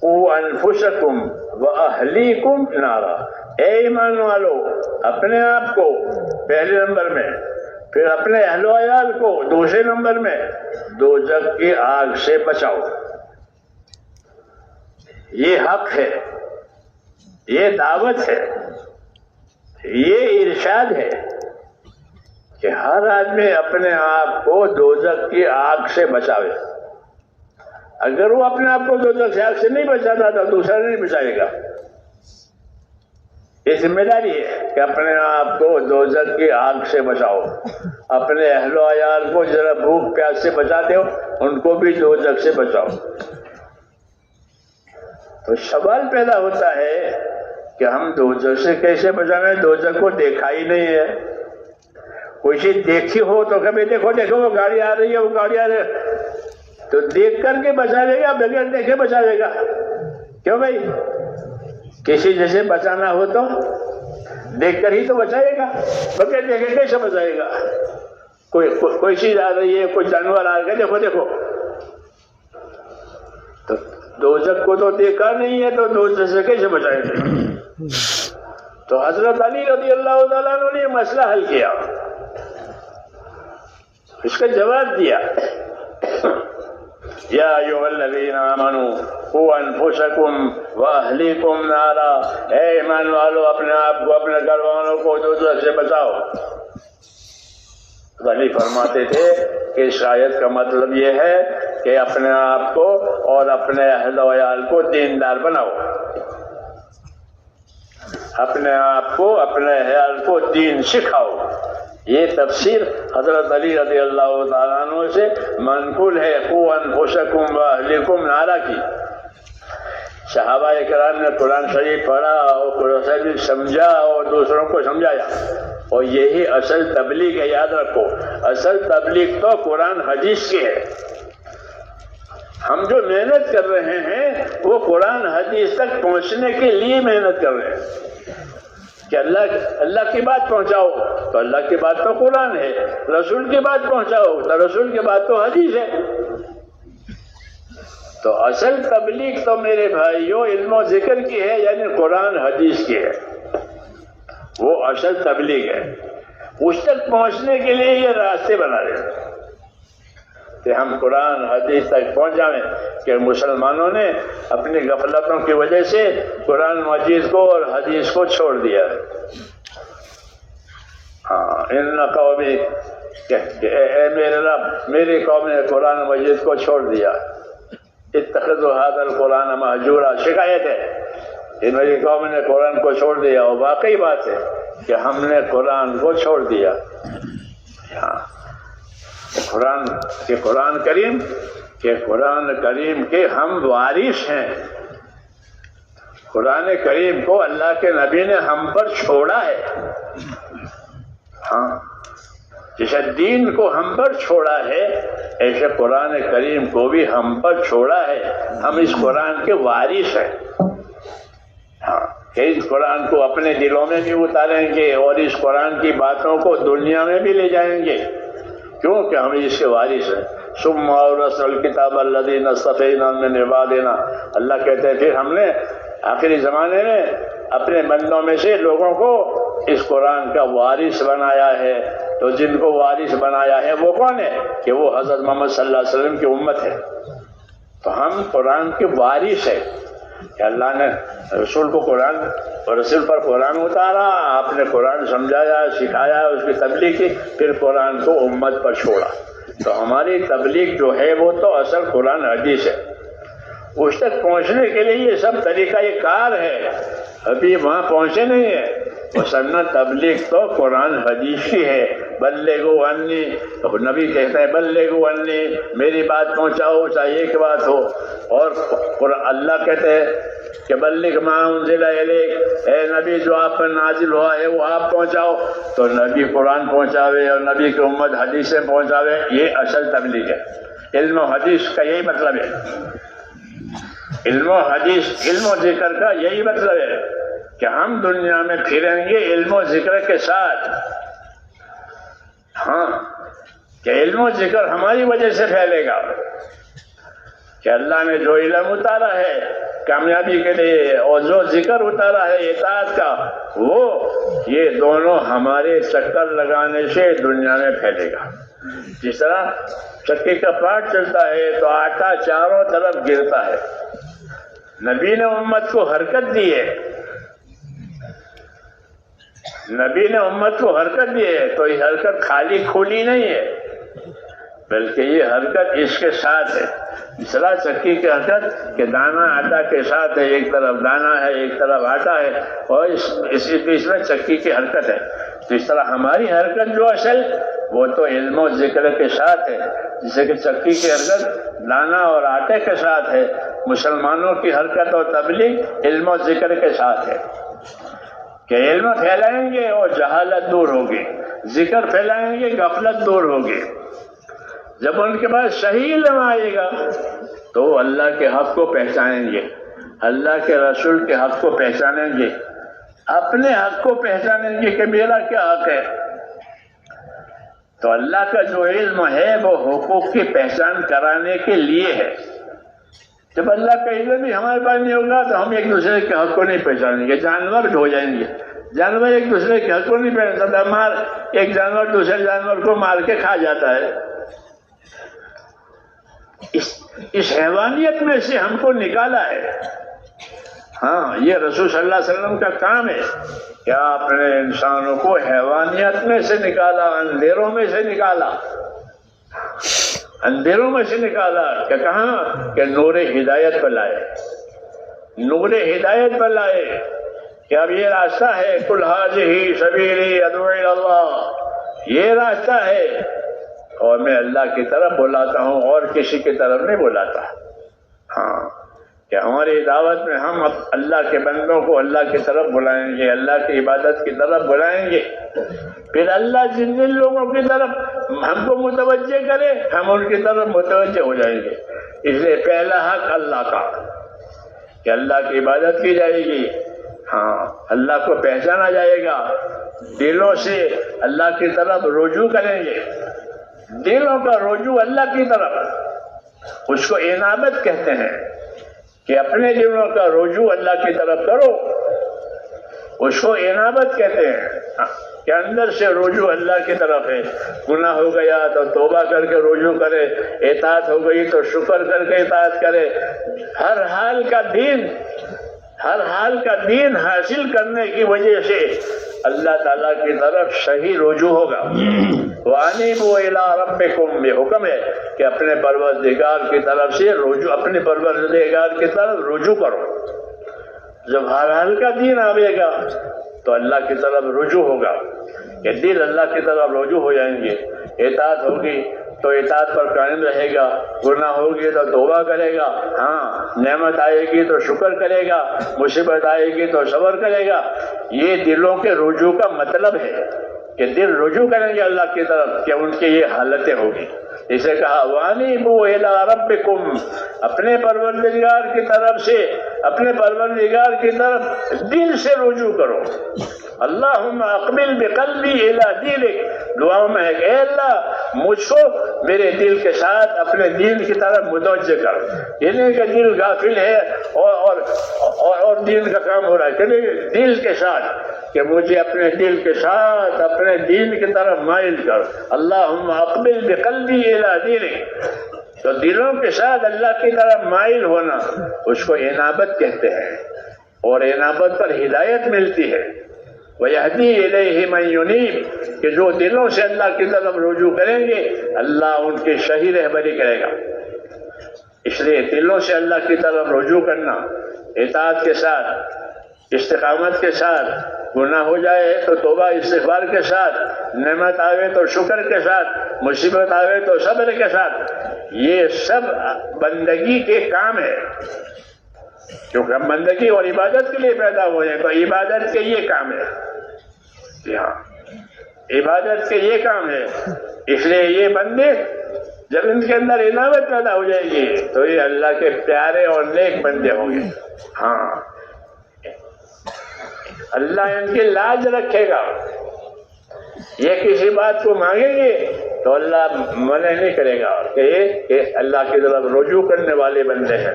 قوا انفسکم واہلیکم نارا. اے ایمان والو اپنے آپ کو پہلے نمبر میں پھر اپنے اہل و عیال کو دوسرے نمبر میں دوزخ کی آگ سے بچاؤ. یہ حق ہے یہ دعوت ہے یہ ارشاد ہے کہ ہر آدمی اپنے آپ کو دوزخ کی آگ سے بچاوے. اگر وہ اپنے آپ کو دوزخ کی آگ سے نہیں بچاتا تو دوسرا نہیں بچائے گا. یہ ذمہ داری ہے کہ اپنے آپ کو دوزخ کی آگ سے بچاؤ. اپنے اہل و عیال کو ذرا بھوک پیاس سے بچاتے ہو ان کو بھی دوزخ سے بچاؤ. تو سوال پیدا ہوتا ہے کہ ہم دوزخ سے کیسے بچانا ہے؟ دوزخ کو دیکھا ہی نہیں ہے. کوئی چیز دیکھی ہو تو کبھی دیکھو دیکھو وہ گاڑی آ رہی ہے، وہ گاڑی آ رہی ہے، تو دیکھ کر کے بچا لے گا، بغیر دیکھے بچا لے گا؟ کیوں بھائی؟ کسی جیسے بچانا ہو تو دیکھ کر ہی تو بچائے گا، بغیر دیکھے کیسے بچائے گا؟ کوئی چیز آ رہی ہے، کوئی جانور آ گیا، دیکھو دیکھو، تو دوزخ کو تو دیکھا نہیں ہے تو دوزخ سے کیسے بچائے گا؟ تو حضرت علی رضی اللہ تعالیٰ عنہ نے یہ مسئلہ حل کیا، اس کا جواب دیا، یا ایھا الذین آمنوا قوا انفسکم واہلیکم نارا، اے ایمان والو اپنے آپ کو اپنے گھر والوں کو دوزخ سے بچاؤ۔ علی فرماتے تھے کہ اس آیت کا مطلب یہ ہے کہ اپنے آپ کو اور اپنے اہل و عیال کو دیندار بناؤ، اپنے آپ کو اپنے عیال کو دین سکھاؤ۔ یہ تفسیر حضرت علی رضی اللہ تعالیٰ عنہ سے منقول ہے قوا انفسکم واہلیکم نارا کی۔ صحابہ کرام نے قرآن شریف پڑھا اور قرآن شریف سمجھا اور دوسروں کو سمجھایا، اور یہی اصل تبلیغ ہے۔ یاد رکھو، اصل تبلیغ تو قرآن حدیث کی ہے۔ ہم جو محنت کر رہے ہیں وہ قرآن حدیث تک پہنچنے کے لیے محنت کر رہے ہیں کہ اللہ کی بات پہنچاؤ، تو اللہ کی بات تو قرآن ہے، رسول کی بات پہنچاؤ تو رسول کی بات تو حدیث ہے۔ تو اصل تبلیغ تو میرے بھائیوں علم و ذکر کی ہے، یعنی قرآن حدیث کی ہے، وہ اصل تبلیغ ہے۔ اس تک پہنچنے کے لیے یہ راستے بنا رہے ہیں کہ ہم قرآن حدیث تک پہنچ جائیں، کہ مسلمانوں نے اپنی غفلتوں کی وجہ سے قرآن مجید کو اور حدیث کو چھوڑ دیا ہے۔ ان قومی، اے میرے رب، میری قوم نے قرآن مجید کو چھوڑ دیا، اتخذوا ھذا القرآن مہجورا، شکایت ہے کہ میری قوم نے قرآن کو چھوڑ دیا، اور واقعی بات ہے کہ ہم نے قرآن کو چھوڑ دیا۔ قرآن کریم کے ہم وارث ہیں۔ قرآن کریم کو اللہ کے نبی نے ہم پر چھوڑا ہے، جیسے دین کو ہم پر چھوڑا ہے ایسے قرآن کریم کو بھی ہم پر چھوڑا ہے۔ ہم اس قرآن کے وارث ہیں، کہ اس قرآن کو اپنے دلوں میں بھی اتاریں گے اور اس قرآن کی باتوں کو دنیا میں بھی لے جائیں گے، کیونکہ ہم اس کے وارث ہیں۔ ثم اورثنا الکتاب الذین اصطفینا من عبادنا، اللہ کہتے ہیں پھر ہم نے آخری زمانے میں اپنے بندوں میں سے لوگوں کو اس قرآن کا وارث بنایا ہے۔ تو جن کو وارث بنایا ہے وہ کون ہے؟ کہ وہ حضرت محمد صلی اللہ علیہ وسلم کی امت ہے۔ تو ہم قرآن کے وارث ہیں کہ اللہ نے رسول کو قرآن اور رسول پر قرآن اتارا، آپ نے قرآن سمجھایا، سکھایا، اس کی تبلیغ کی، پھر قرآن کو امت پر چھوڑا۔ تو ہماری تبلیغ جو ہے وہ تو اصل قرآن حدیث ہے۔ اس تک پہنچنے کے لیے یہ سب طریقہ یہ کار ہے، ابھی وہاں پہنچے نہیں ہیں۔ وسنہ تبلیغ تو قرآن حدیث کی ہے۔ بلغوا عنی، نبی کہتے ہیں بلغوا عنی، میری بات پہنچاؤ چاہے ایک بات ہو، اور اللہ کہتے ہیں کہ بلغ ما انزل الیک، اے نبی جو آپ پر نازل ہوا ہے وہ آپ پہنچاؤ۔ تو نبی قرآن پہنچاوے اور نبی کی امت حدیثیں پہنچاوے، یہ اصل تبلیغ ہے۔ علم و حدیث کا یہی مطلب ہے، علم و حدیث، علم و ذکر کا یہی مطلب ہے کہ ہم دنیا میں پھریں گے علم و ذکر کے ساتھ، کہ علم و ذکر ہماری وجہ سے پھیلے گا، کہ اللہ نے جو علم اتارا ہے کامیابی کے لیے اور جو ذکر اتارا ہے اطاعت کا، وہ یہ دونوں ہمارے چکر لگانے سے دنیا میں پھیلے گا۔ جس طرح چکی کا پاٹ چلتا ہے تو آٹا چاروں طرف گرتا ہے۔ نبی نے امت کو حرکت دی ہے، نبی نے امت کو حرکت دی ہے، تو یہ حرکت خالی کھلی نہیں ہے، بلکہ یہ حرکت اس کے ساتھ ہے۔ اس طرح چکی کی حرکت کہ دانا آٹا کے ساتھ ہے، ایک طرف دانا ہے ایک طرف آٹا ہے، اور اسی بیچ میں چکی کی حرکت ہے۔ تو اس طرح ہماری حرکت جو اصل وہ تو علم و ذکر کے ساتھ ہے، جیسے کہ چکی کی حرکت دانا اور آٹے کے ساتھ ہے، مسلمانوں کی حرکت اور تبلیغ علم و ذکر کے ساتھ ہے، کہ علم پھیلائیں گے اور جہالت دور ہوگی۔ ذکر پھیلائیں گے غفلت دور ہوگی. جب ان کے پاس صحیح علم آئے گا تو وہ اللہ کے حق کو پہچانیں گے, اللہ کے رسول کے حق کو پہچانیں گے, اپنے حق کو پہچانیں گے کہ میرا کیا حق ہے. تو اللہ کا جو علم ہے وہ حقوق کی پہچان کرانے کے لیے ہے. جب اللہ کا علم بھی ہمارے پاس نہیں ہوگا تو ہم ایک دوسرے کے حق کو نہیں پہچانیں گے, جانور ہو جائیں گے. جانور ایک دوسرے کے حق کو نہیں پہچانتا, ایک جانور دوسرے جانور کو مار کے کھا جاتا ہے. اس حیوانیت میں سے ہم کو نکالا ہے. ہاں, یہ رسول صلی اللہ علیہ وسلم کا کام ہے کہ آپ نے انسانوں کو حیوانیت میں سے نکالا, اندھیروں میں سے نکالا, اندھیروں میں سے نکالا. کہ کہاں؟ کہ نور ہدایت پر لائے, نور ہدایت پر لائے کہ اب یہ راستہ ہے, قل ھذہ سبیلی ادعو الی اللہ, یہ راستہ ہے اور میں اللہ کی طرف بلاتا ہوں اور کسی کی طرف نہیں بلاتا. ہاں, کہ ہماری دعوت میں ہم اللہ کے بندوں کو اللہ کی طرف بلائیں گے, اللہ کی عبادت کی طرف بلائیں گے. پھر اللہ جن جن لوگوں کی طرف ہم کو متوجہ کرے ہم ان کی طرف متوجہ ہو جائیں گے. اس لیے پہلا حق اللہ کا کہ اللہ کی عبادت کی جائے گی. ہاں, اللہ کو پہچانا جائے گا, دلوں سے اللہ کی طرف رجوع کریں گے. دلوں کا رجوع اللہ کی طرف اس کو انابت کہتے ہیں کہ اپنے دلوں کا رجوع اللہ کی طرف کرو, اس کو انابت کہتے ہیں کہ اندر سے رجوع اللہ کی طرف ہے. گناہ ہو گیا تو توبہ کر کے رجوع کرے, اطاعت ہو گئی تو شکر کر کے اطاعت کرے. ہر حال کا دین حاصل کرنے کی وجہ سے اللہ تعالیٰ کی طرف صحیح رجوع ہوگا. وَأَنِيبُوا إِلَىٰ رَبِّكُمْ, یہ حکم ہے کہ اپنے پروردگار کی طرف سے رجوع, اپنے پروردگار کی طرف رجوع کرو. جب ہر حال کا دین آئے گا تو اللہ کی طرف رجوع ہوگا, کہ دل اللہ کی طرف رجوع ہو جائیں گے. اطاعت ہوگی تو اطاعت پر قائم رہے گا, گناہ ہوگی تو توبہ کرے گا. ہاں, نعمت آئے گی تو شکر کرے گا, مصیبت آئے گی تو صبر کرے گا. یہ دلوں کے رجوع کا مطلب ہے کہ دل رجوع کریں گے اللہ کی طرف, کہ ان کی یہ حالتیں ہوگی. اسے کہا وَأَنِيبُوا إِلَىٰ رَبِّكُمْ, اپنے پروردگار کی طرف سے, اپنے پروردگار کی طرف دل سے رجوع کرو. اللہم اقبل بقلبی الی دینک, دعاؤں میں ہے کہ اے اللہ مجھ کو میرے دل کے ساتھ اپنے دین کی طرف متوجہ کر. یہ نہیں کہ دل غافل ہے اور دین کا کام ہو رہا ہے, کہ دل کے ساتھ, کہ مجھے اپنے دل کے ساتھ اپنے دین کی طرف مائل کر. اللہم اقبل بقلبی الی دینک, تو دلوں کے ساتھ اللہ کی طرف مائل ہونا اس کو انابت کہتے ہیں, اور انابت پر ہدایت ملتی ہے. وَيَهْدِي إِلَيْهِ مَن يُنِيبُ, کہ جو دلوں سے اللہ کی طرف رجوع کریں گے اللہ ان کی صحیح رہبری کرے گا. اس لیے دلوں سے اللہ کی طرف رجوع کرنا, اطاعت کے ساتھ, استقامت کے ساتھ, گناہ ہو جائے تو توبہ استغفار کے ساتھ, نعمت آوے تو شکر کے ساتھ, مصیبت آوے تو صبر کے ساتھ, یہ سب بندگی کے کام ہے. کیونکہ ہم بندگی اور عبادت کے لیے پیدا ہوئے ہیں, تو عبادت کے یہ کام ہے. ہاں, عبادت کے یہ کام ہے. اس لیے یہ بندے جب ان کے اندر عنایت پیدا ہو جائے گی تو یہ اللہ کے پیارے اور نیک بندے ہوں گے. ہاں, اللہ ان کی لاج رکھے گا. یہ کسی بات کو مانگیں گے تو اللہ منع نہیں کرے گا کہ یہ اللہ کی طرف رجوع کرنے والے بندے ہیں.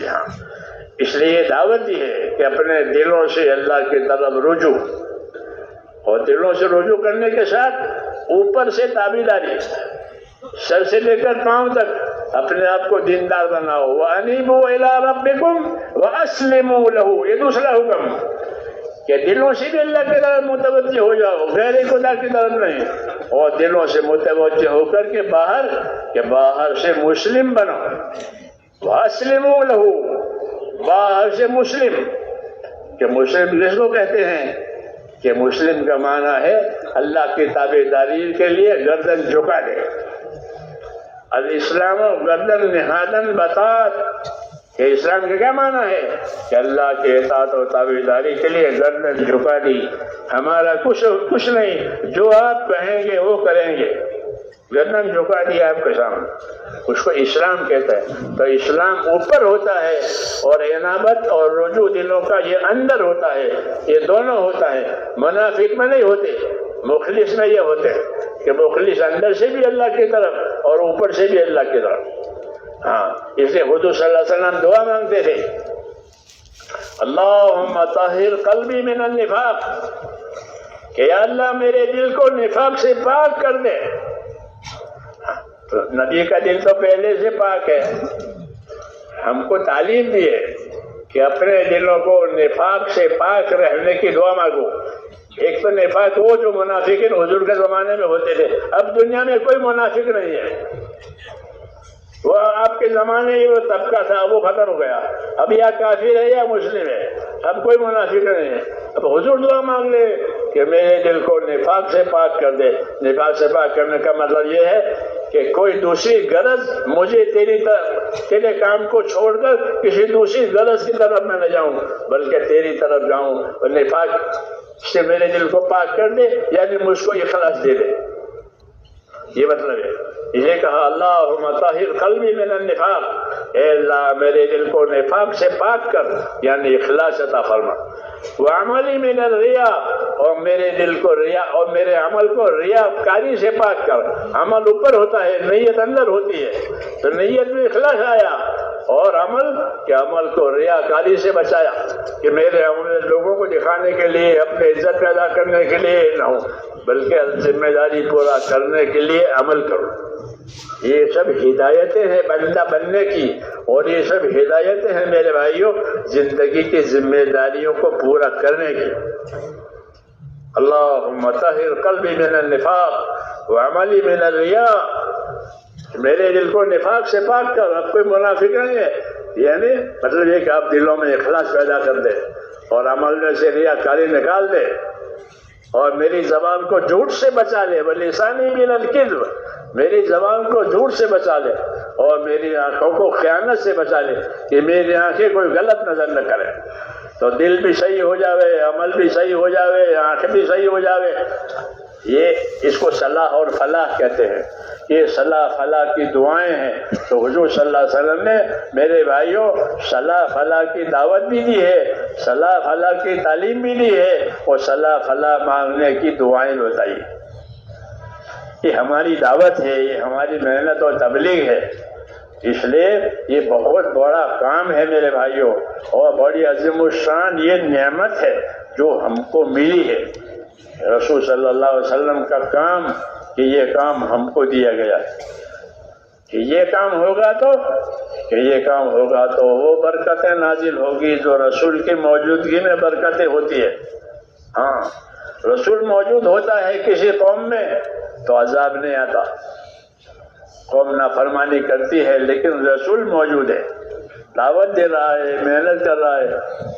ہاں, اس لیے دعوت دی ہے کہ اپنے دلوں سے اللہ کی طرف رجوع, اور دلوں سے رجوع کرنے کے ساتھ اوپر سے تابعداری, سر سے لے کر پاؤں تک اپنے آپ کو دیندار بناؤ. وَأَنِيبُوا إِلَىٰ رَبِّكُمْ وَأَسْلِمُوا لَهُ, یہ دوسرا حکم کہ دلوں سے بھی اللہ کی طرف متوجہ ہو جاؤ, غیر خدا کی طرف نہیں, اور دلوں سے متوجہ ہو کر کے باہر سے مسلم بنو. وَأَسْلِمُوا لَهُ, باہر سے مسلم, کہ مسلم جس کو کہتے ہیں کہ مسلم کا معنی ہے اللہ کی تابعداری کے لیے گردن جھکا دے. الاسلام گردن نہادن بطاط, کہ اسلام کا کیا معنی ہے کہ اللہ کے اطاعت و تابعداری کے لیے گردن جھکا دی، ہمارا کچھ نہیں، جو آپ کہیں گے وہ کریں گے، گردن جھکا دیا آپ کے سامنے، اس کو اسلام کہتا ہے۔ تو اسلام اوپر ہوتا ہے اور انابت اور رجوع دلوں کا یہ اندر ہوتا ہے، یہ دونوں ہوتا ہے، منافق میں نہیں ہوتے، مخلص میں یہ ہوتے ہیں کہ مخلص اندر سے بھی اللہ کی طرف اور اوپر سے بھی اللہ کی طرف۔ ہاں، اس لیے حضور صلی اللہ علیہ وسلم دعا مانگتے تھے، اللہم طہر قلبی من النفاق، کہ یا اللہ میرے دل کو نفاق سے پاک کر دے۔ تو نبی کا دل تو پہلے سے پاک ہے، ہم کو تعلیم دی ہے کہ اپنے دلوں کو نفاق سے پاک رہنے کی دعا مانگو۔ ایک تو نفاق وہ جو منافقین حضور کے زمانے میں ہوتے تھے، اب دنیا میں کوئی منافق نہیں ہے، وہ آپ کے زمانے ہی وہ طبقہ تھا، وہ ختم ہو گیا، اب یا کافر ہے یا مسلم ہے، اب کوئی منافق نہیں ہے۔ اب حضور دعا مانگ لے کہ میرے دل کو نفاق سے پاک کر دے۔ نفاق سے پاک کرنے کا مطلب یہ ہے کہ کوئی دوسری غرض مجھے تیرے کام کو چھوڑ کر کسی دوسری غرض کی طرف میں نہ جاؤں، بلکہ تیری طرف جاؤں، اور نفاق سے میرے دل کو پاک کر دے، یعنی مجھ کو اخلاص دے دے، یہ مطلب ہے۔ یہ کہا اللہم طہر قلبی من النفاق، اے اللہ میرے دل کو نفاق سے پاک کر، یعنی اخلاص عطا فرما۔ وعملی من الریا، اور میرے دل کو ریا اور میرے عمل کو ریاکاری سے پاک کر۔ عمل اوپر ہوتا ہے، نیت اندر ہوتی ہے، تو نیت میں اخلاص آیا، اور عمل کو ریاکاری سے بچایا کہ میرے عمل لوگوں کو دکھانے کے لیے، اپنے عزت پیدا کرنے کے لیے نہ ہو، بلکہ ذمہ داری پورا کرنے کے لیے عمل کرو۔ یہ سب ہدایتیں ہیں بندہ بننے کی، اور یہ سب ہدایتیں ہیں میرے بھائیوں زندگی کی ذمہ داریوں کو پورا کرنے کی۔ اللہم طہر قلبی من النفاق وعملی من الریا، میرے دل کو نفاق سے پاک کر، اب کوئی منافق نہیں ہے، یعنی مطلب یہ کہ آپ دلوں میں اخلاص پیدا کر دیں اور عمل میں سے ریاکاری نکال دیں، اور میری زبان کو جھوٹ سے بچا لے، وَلِسَانِي مِنَ الْكِذْبِ، میری زبان کو جھوٹ سے بچا لے، اور میری آنکھوں کو خیانت سے بچا لے کہ میری آنکھیں کوئی غلط نظر نہ کرے۔ تو دل بھی صحیح ہو جاوے، عمل بھی صحیح ہو جاوے، آنکھ بھی صحیح ہو جاوے، یہ اس کو صلاح اور فلاح کہتے ہیں۔ یہ صلاح فلاح کی دعائیں ہیں۔ تو حضور صلی اللہ علیہ وسلم نے میرے بھائیوں صلاح فلاح کی دعوت بھی دی ہے، صلاح فلاح کی تعلیم بھی دی ہے، اور صلاح فلاح مانگنے کی دعائیں بتائی۔ یہ ہماری دعوت ہے، یہ ہماری محنت اور تبلیغ ہے، اس لیے یہ بہت بڑا کام ہے میرے بھائیوں، اور بڑی عظیم الشان یہ نعمت ہے جو ہم کو ملی ہے، رسول صلی اللہ علیہ وسلم کا کام، کہ یہ کام ہم کو دیا گیا کہ یہ کام ہوگا تو وہ برکتیں نازل ہوگی جو رسول کی موجودگی میں برکتیں ہوتی ہے۔ ہاں، رسول موجود ہوتا ہے کسی قوم میں تو عذاب نہیں آتا، قوم نافرمانی کرتی ہے، لیکن رسول موجود ہے، دعوت دے رہا ہے، محنت کر رہا ہے،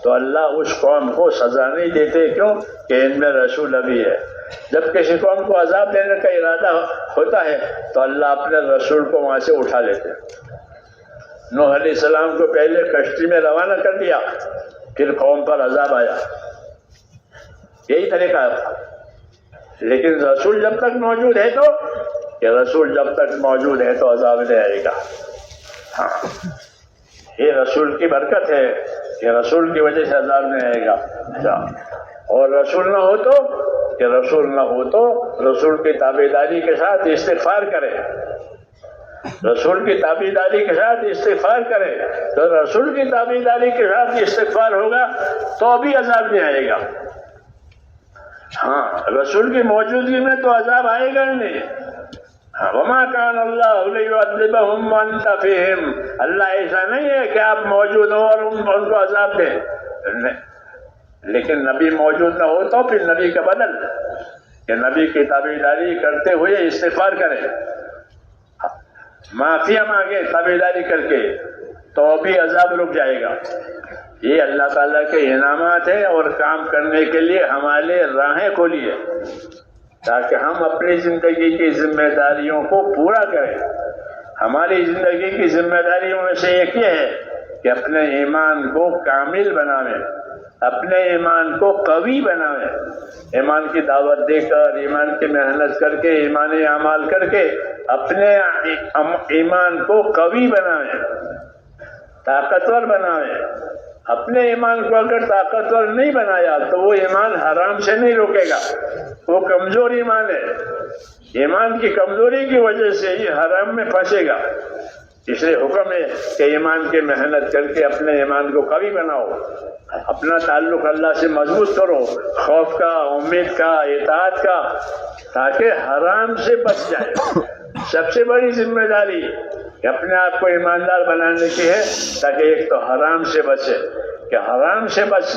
تو اللہ اس قوم کو سزا نہیں دیتے، کیوں کہ ان میں رسول ابھی ہے۔ جب کسی قوم کو عذاب دینے کا ارادہ ہوتا ہے تو اللہ اپنے رسول کو وہاں سے اٹھا لیتے ہیں۔ نوح علیہ السلام کو پہلے کشتی میں روانہ کر دیا، پھر قوم پر عذاب آیا، یہی طریقہ تھا۔ لیکن رسول جب تک موجود ہے تو عذاب نہیں آئے گا۔ ہاں، یہ رسول کی برکت ہے کہ رسول کی وجہ سے عذاب نہیں آئے گا۔ اور رسول نہ ہو تو رسول کی تابعداری کے ساتھ استغفار کرے، رسول کی تابعداری کے ساتھ استغفار کرے، تو رسول کی تابعداری کے ساتھ استغفار ہوگا تو ابھی عذاب نہیں آئے گا۔ ہاں، رسول کی موجودگی میں تو عذاب آئے گا ہی نہیں۔ وما كان الله ليعذبهم وانت فيهم، اللہ ایسا نہیں ہے کہ آپ موجود ہو اور ان کو عذاب دیں، لیکن نبی موجود نہ ہو تو پھر نبی کا بدل کہ نبی کی تابعداری کرتے ہوئے استغفار کریں، معافیا مانگے تابعداری کر کے، تو بھی عذاب رک جائے گا۔ یہ اللہ تعالیٰ کے انعامات ہیں، اور کام کرنے کے لیے ہمارے راہیں کھولی ہے تاکہ ہم اپنی زندگی کی ذمہ داریوں کو پورا کریں۔ ہماری زندگی کی ذمہ داریوں میں سے ایک یہ ہے کہ اپنے ایمان کو کامل بناویں، اپنے ایمان کو قوی بناویں، ایمان کی دعوت دے کر، ایمان کی محنت کر کے، ایمانی اعمال کر کے اپنے ایمان کو قوی بناویں، طاقتور بناویں۔ اپنے ایمان کو اگر طاقتور نہیں بنایا تو وہ ایمان حرام سے نہیں روکے گا، وہ کمزور ایمان ہے، ایمان کی کمزوری کی وجہ سے یہ حرام میں پھنسے گا۔ اس لیے حکم ہے کہ ایمان کی محنت کر کے اپنے ایمان کو قوی بناؤ، اپنا تعلق اللہ سے مضبوط کرو، خوف کا، امید کا، اطاعت کا، تاکہ حرام سے بچ جائے۔ سب سے بڑی ذمہ داری کہ اپنے آپ کو ایماندار بنانے کی ہے، تاکہ ایک تو حرام سے بچے، کہ حرام سے بچ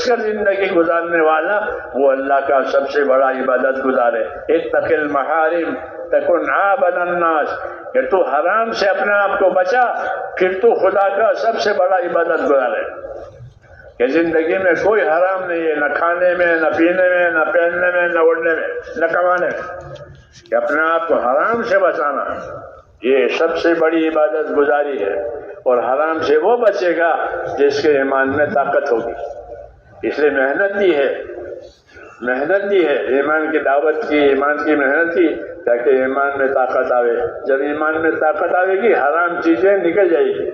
کر زندگی گزارنے والا وہ اللہ کا سب سے بڑا عبادت گزارے۔ اتق المحارم تکن عابد الناس، کہ تو حرام سے اپنے آپ کو بچا، پھر تو خدا کا سب سے بڑا عبادت گزارے۔ کہ زندگی میں کوئی حرام نہیں ہے، نہ کھانے میں، نہ پینے میں، نہ پہننے میں، نہ اڑنے میں، نہ کمانے میں، کہ اپنے آپ کو حرام سے بچانا یہ سب سے بڑی عبادت گزاری ہے۔ اور حرام سے وہ بچے گا جس کے ایمان میں طاقت ہوگی۔ اس لیے محنت دی ہے ایمان کی دعوت کی، ایمان کی محنت کی، تاکہ ایمان میں طاقت آوے۔ جب ایمان میں طاقت آوے گی حرام چیزیں نکل جائے گی۔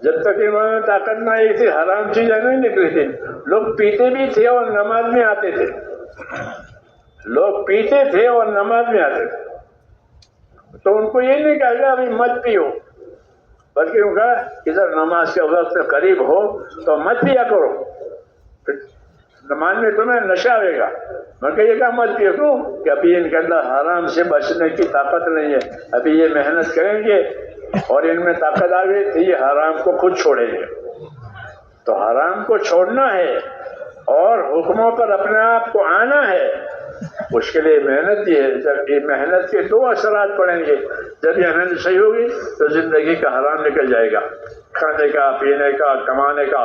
جب تک ایمان میں طاقت نہ آئی تھی حرام چیزیں نہیں نکلی تھی۔ لوگ پیتے بھی تھے اور نماز میں آتے تھے، لوگ پیتے تھے اور نماز میں آتے تھے، تو ان کو یہ نہیں کہا گیا ابھی مت پیو، بلکہ ان کا ادھر نماز کے وقت قریب ہو تو مت پیا کرو، نماز میں تمہیں نشہ آئے گا، بلکہ یہ کہا مت پیو۔ کیوں؟ کہ ابھی ان کے اندر حرام سے بچنے کی طاقت نہیں ہے، ابھی یہ محنت کریں گے اور ان میں طاقت آ گئی تو یہ حرام کو خود چھوڑیں گے۔ تو حرام کو چھوڑنا ہے اور حکموں پر اپنے آپ کو آنا ہے، اس کے لیے محنت دی ہے۔ جب یہ محنت کے دو اثرات پڑیں گے، جب یہ محنت صحیح ہوگی تو زندگی کا حرام نکل جائے گا، کھانے کا، پینے کا، کمانے کا،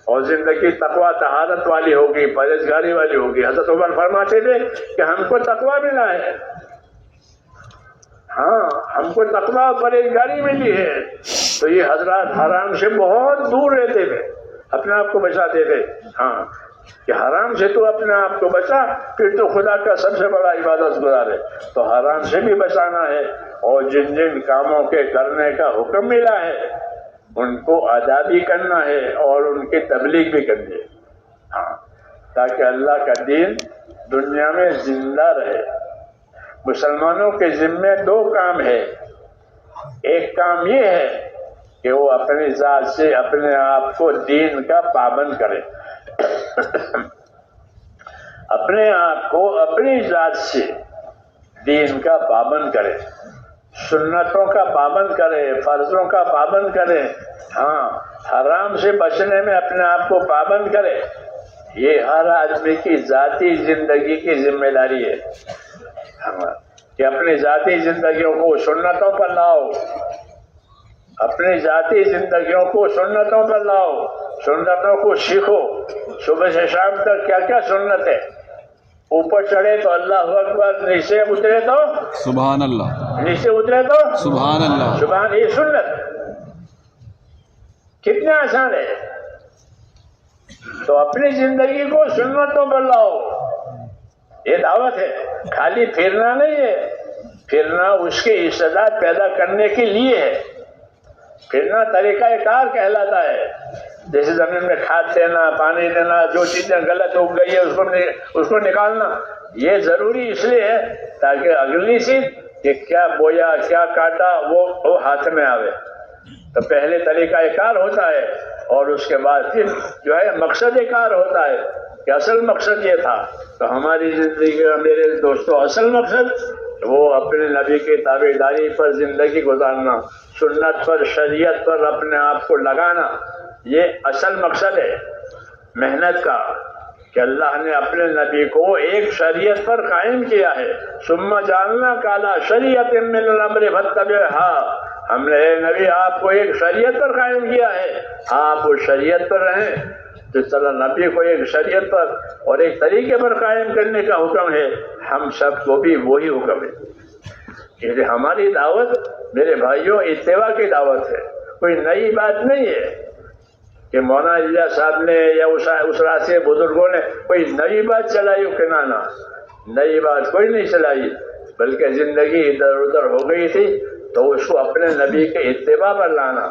اور زندگی تقویٰ طہارت والی ہوگی، پرہیزگاری والی ہوگی۔ حضرت عمر فرماتے تھے کہ ہم کو تقویٰ ملا ہے، ہاں ہم کو تقویٰ پرہیزگاری ملی ہے۔ تو یہ حضرات حرام سے بہت دور رہتے تھے، اپنے آپ کو بچاتے تھے۔ ہاں کہ حرام سے تو اپنے آپ کو بچا، پھر تو خدا کا سب سے بڑا عبادت گزارے۔ تو حرام سے بھی بچانا ہے، اور جن جن کاموں کے کرنے کا حکم ملا ہے ان کو ادا بھی کرنا ہے اور ان کی تبلیغ بھی کرنی ہے، ہاں تاکہ اللہ کا دین دنیا میں زندہ رہے۔ مسلمانوں کے ذمے دو کام ہے، ایک کام یہ ہے کہ وہ اپنی ذات سے اپنے آپ کو دین کا پابند کرے، اپنے آپ کو اپنی ذات سے دین کا پابند کرے، سنتوں کا پابند کرے، فرضوں کا پابند کرے، ہاں حرام سے بچنے میں اپنے آپ کو پابند کرے۔ یہ ہر آدمی کی ذاتی زندگی کی ذمہ داری ہے کہ اپنی ذاتی زندگیوں کو سنتوں پر لاؤ، اپنی ذاتی زندگیوں کو سنتوں پر لاؤ، سنتوں کو سیکھو۔ صبح سے شام تک کیا کیا سنت ہے؟ اوپر چڑھے تو اللہ اکبر، نیچے اترے تو سبحان اللہ، نیچے اترے تو سبحان اللہ، سبحان، یہ سنت کتنا آسان ہے۔ تو اپنی زندگی کو سنتوں پر لاؤ، یہ دعوت ہے، خالی پھرنا نہیں ہے۔ پھرنا اس کی استعداد پیدا کرنے کے لیے ہے، پھرنا طریقہ کار کہلاتا ہے۔ جیسے زمین میں کھاد دینا، پانی دینا، جو چیزیں غلط اگ گئی ہے اس کو نکالنا، یہ ضروری اس لیے ہے تاکہ اگلی چیز کہ کیا بویا کیا کاٹا وہ ہاتھ میں آوے۔ تو پہلے طریقہ کار ہوتا ہے اور اس کے بعد پھر جو ہے مقصد کار ہوتا ہے کہ اصل مقصد یہ تھا۔ تو ہماری زندگی کا میرے دوستوں اصل مقصد وہ اپنے نبی کی تابعداری پر زندگی گزارنا، سنت پر، شریعت پر اپنے آپ کو لگانا، یہ اصل مقصد ہے محنت کا، کہ اللہ نے اپنے نبی کو ایک شریعت پر قائم کیا ہے۔ ثم جعلناک علی شریعۃ من الامر فاتبعها، ہم نے اے نبی آپ کو ایک شریعت پر قائم کیا ہے، آپ اس شریعت پر رہیں۔ جس طرح نبی کو ایک شریعت پر اور ایک طریقے پر قائم کرنے کا حکم ہے، ہم سب کو بھی وہی حکم ہے۔ اس لیے ہماری دعوت میرے بھائیوں اتباع کی دعوت ہے، کوئی نئی بات نہیں ہے۔ کہ مولانا الیاس صاحب نے یا اس راستے بزرگوں نے کوئی نئی بات چلائی ہو کہ نہ، نئی بات کوئی نہیں چلائی، بلکہ زندگی ادھر ادھر ہو گئی تھی تو اس کو اپنے نبی کے اتباع پر لانا۔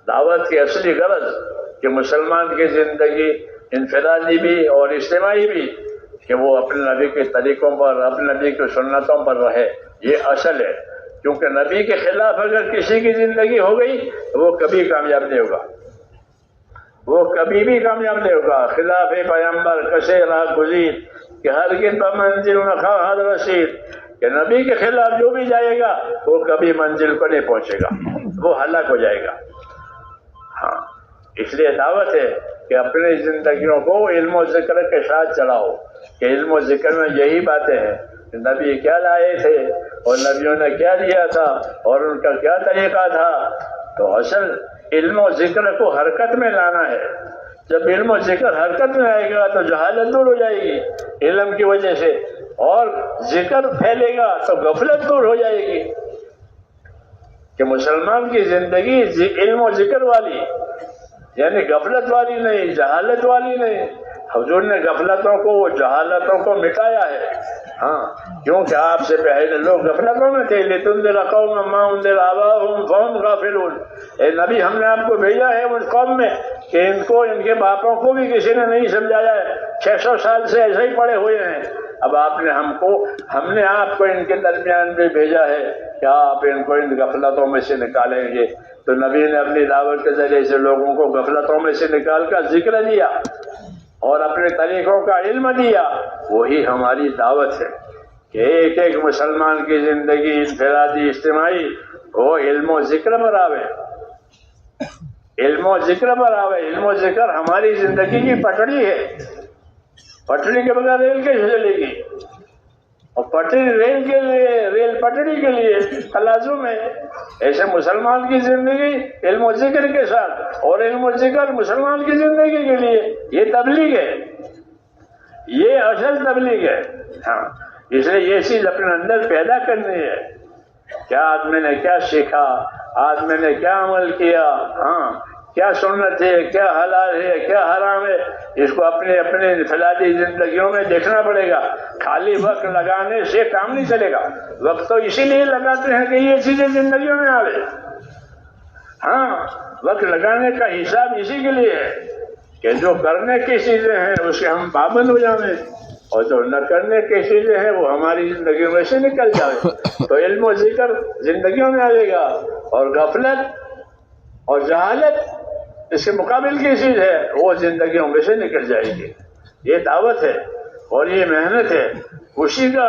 دعوت کی اصلی غرض کہ مسلمان کی زندگی انفرادی بھی اور اجتماعی بھی کہ وہ اپنے نبی کے طریقوں پر، اپنے نبی کی سنتوں پر رہے، یہ اصل ہے۔ کیونکہ نبی کے خلاف اگر کسی کی زندگی ہو گئی وہ کبھی کامیاب نہیں ہوگا، وہ کبھی بھی کامیاب نہیں ہوگا۔ خلاف پیغمبر کشے راہ گزیر کہ ہرگز بمنزل نخواہد رسید، کہ نبی کے خلاف جو بھی جائے گا وہ کبھی منزل کو نہیں پہنچے گا، وہ ہلاک ہو جائے گا۔ ہاں، اس لیے دعوت ہے کہ اپنی زندگیوں کو علم و ذکر کے ساتھ چلاؤ، کہ علم و ذکر میں یہی باتیں ہیں کہ نبی کیا لائے تھے اور نبیوں نے کیا دیا تھا اور ان کا کیا طریقہ تھا۔ تو اصل علم و ذکر کو حرکت میں لانا ہے۔ جب علم و ذکر حرکت میں آئے گا تو جہالت دور ہو جائے گی علم کی وجہ سے، اور ذکر پھیلے گا تو غفلت دور ہو جائے گی۔ کہ مسلمان کی زندگی علم و ذکر والی، یعنی غفلت والی نہیں، جہالت والی نہیں۔ حضور نے غفلتوں کو، جہالتوں کو مٹایا ہے۔ ہاں، کیونکہ آپ سے پہلے لوگ غفلتوں میں تھے۔ لِتُنذِرَ قَوْمًا مَّا أُنذِرَ آبَاؤُهُمْ فَهُمْ غَافِلُونَ۔ اے نبی، ہم نے آپ کو بھیجا ہے اس قوم میں کہ ان کو، ان کے باپوں کو بھی کسی نے نہیں سمجھایا ہے، 600 سال سے ایسے ہی پڑے ہوئے ہیں۔ اب آپ نے ہم نے آپ کو ان کے درمیان بھی بھیجا ہے کہ آپ ان کو ان غفلتوں میں سے نکالیں گے۔ تو نبی نے اپنی دعوت کے ذریعے سے لوگوں کو غفلتوں میں سے نکال کر ذکر دیا اور اپنے طریقوں کا علم دیا۔ وہی ہماری دعوت ہے کہ ایک ایک مسلمان کی زندگی انفرادی اجتماعی وہ علم و ذکر پر آوے، علم و ذکر پر آوے۔ علم و ذکر ہماری زندگی کی پٹڑی ہے، پٹڑی کے بغیر ریل کیسے چلے گی؟ اور پٹڑی ریل کے لیے، ریل پٹڑی کے لیے تلازم ہے۔ ایسے مسلمان کی زندگی علم و ذکر کے ساتھ، اور علم و ذکر مسلمان کی زندگی کے لیے، یہ تبلیغ ہے، یہ اصل تبلیغ ہے۔ ہاں، اس لیے یہ چیز اپنے اندر پیدا کرنی ہے۔ کیا آدمی نے کیا سیکھا، آدمی نے کیا عمل کیا، ہاں کیا سنت ہے، کیا حلال ہے، کیا حرام ہے، اس کو اپنے انفرادی زندگیوں میں دیکھنا پڑے گا۔ خالی وقت لگانے سے کام نہیں چلے گا۔ وقت تو اسی لیے لگاتے ہیں کہ یہ چیزیں زندگیوں میں آوے۔ ہاں، وقت لگانے کا حساب اسی کے لیے ہے کہ جو کرنے کی چیزیں ہیں اس کے ہم پابند ہو جائیں، اور جو نہ کرنے کی چیزیں ہیں وہ ہماری زندگیوں میں سے نکل جائے۔ تو علم و ذکر زندگیوں میں آئے گا، اور غفلت اور جہالت اس کے مقابل کی چیز ہے، وہ زندگیوں میں سے نکل جائے گی۔ یہ دعوت ہے اور یہ محنت ہے، اسی کا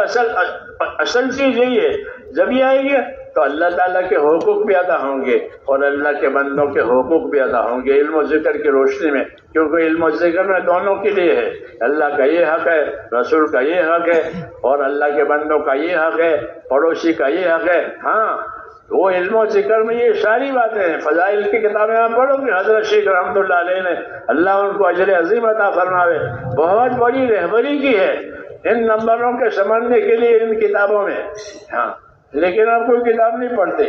اصل چیز یہی ہے۔ جب یہ آئے گی تو اللہ تعالیٰ کے حقوق بھی ادا ہوں گے اور اللہ کے بندوں کے حقوق بھی ادا ہوں گے علم و ذکر کی روشنی میں، کیونکہ علم و ذکر میں دونوں کے لیے ہے۔ اللہ کا یہ حق ہے، رسول کا یہ حق ہے، اور اللہ کے بندوں کا یہ حق ہے، پڑوسی کا یہ حق ہے۔ ہاں، وہ علم و ذکر میں یہ ساری باتیں ہیں۔ فضائل کی کتابیں آپ پڑھو گے، حضرت شیخ رحمۃ اللہ علیہ نے، اللہ ان کو اجر عظیم عطا فرماوے، بہت بڑی رہبری کی ہے ان نمبروں کے سمجھنے کے لیے ان کتابوں میں۔ ہاں، لیکن آپ کوئی کتاب نہیں پڑھتے،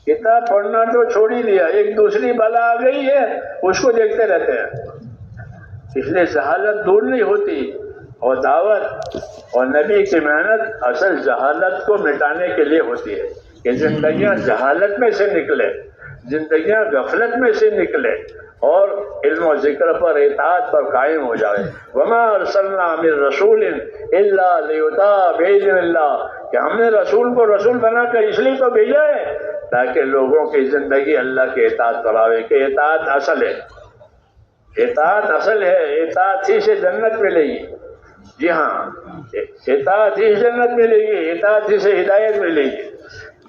کتاب پڑھنا تو چھوڑ ہی دیا، ایک دوسری بلا آ گئی ہے اس کو دیکھتے رہتے ہیں۔ اس لیے جہالت دور نہیں ہوتی، اور دعوت اور نبی کی محنت اصل جہالت کو مٹانے کے لیے ہوتی ہے کہ زندگیاں جہالت میں سے نکلے، زندگیاں غفلت میں سے نکلے، اور علم و ذکر پر، اطاعت پر قائم ہو جائے۔ وما ارسلنا من رسول الا لیطاع باذن اللہ، کہ ہم نے رسول کو رسول بنا کر اس لیے تو بھیجا ہے تاکہ لوگوں کی زندگی اللہ کے اطاعت پر آوے، کہ اطاعت اصل ہے، اطاعت اصل ہے، اطاعت ہی سے جنت ملے گی۔ جی ہاں، اطاعت ہی سے جنت ملے گی، اطاعت ہی سے ہدایت ملے گی۔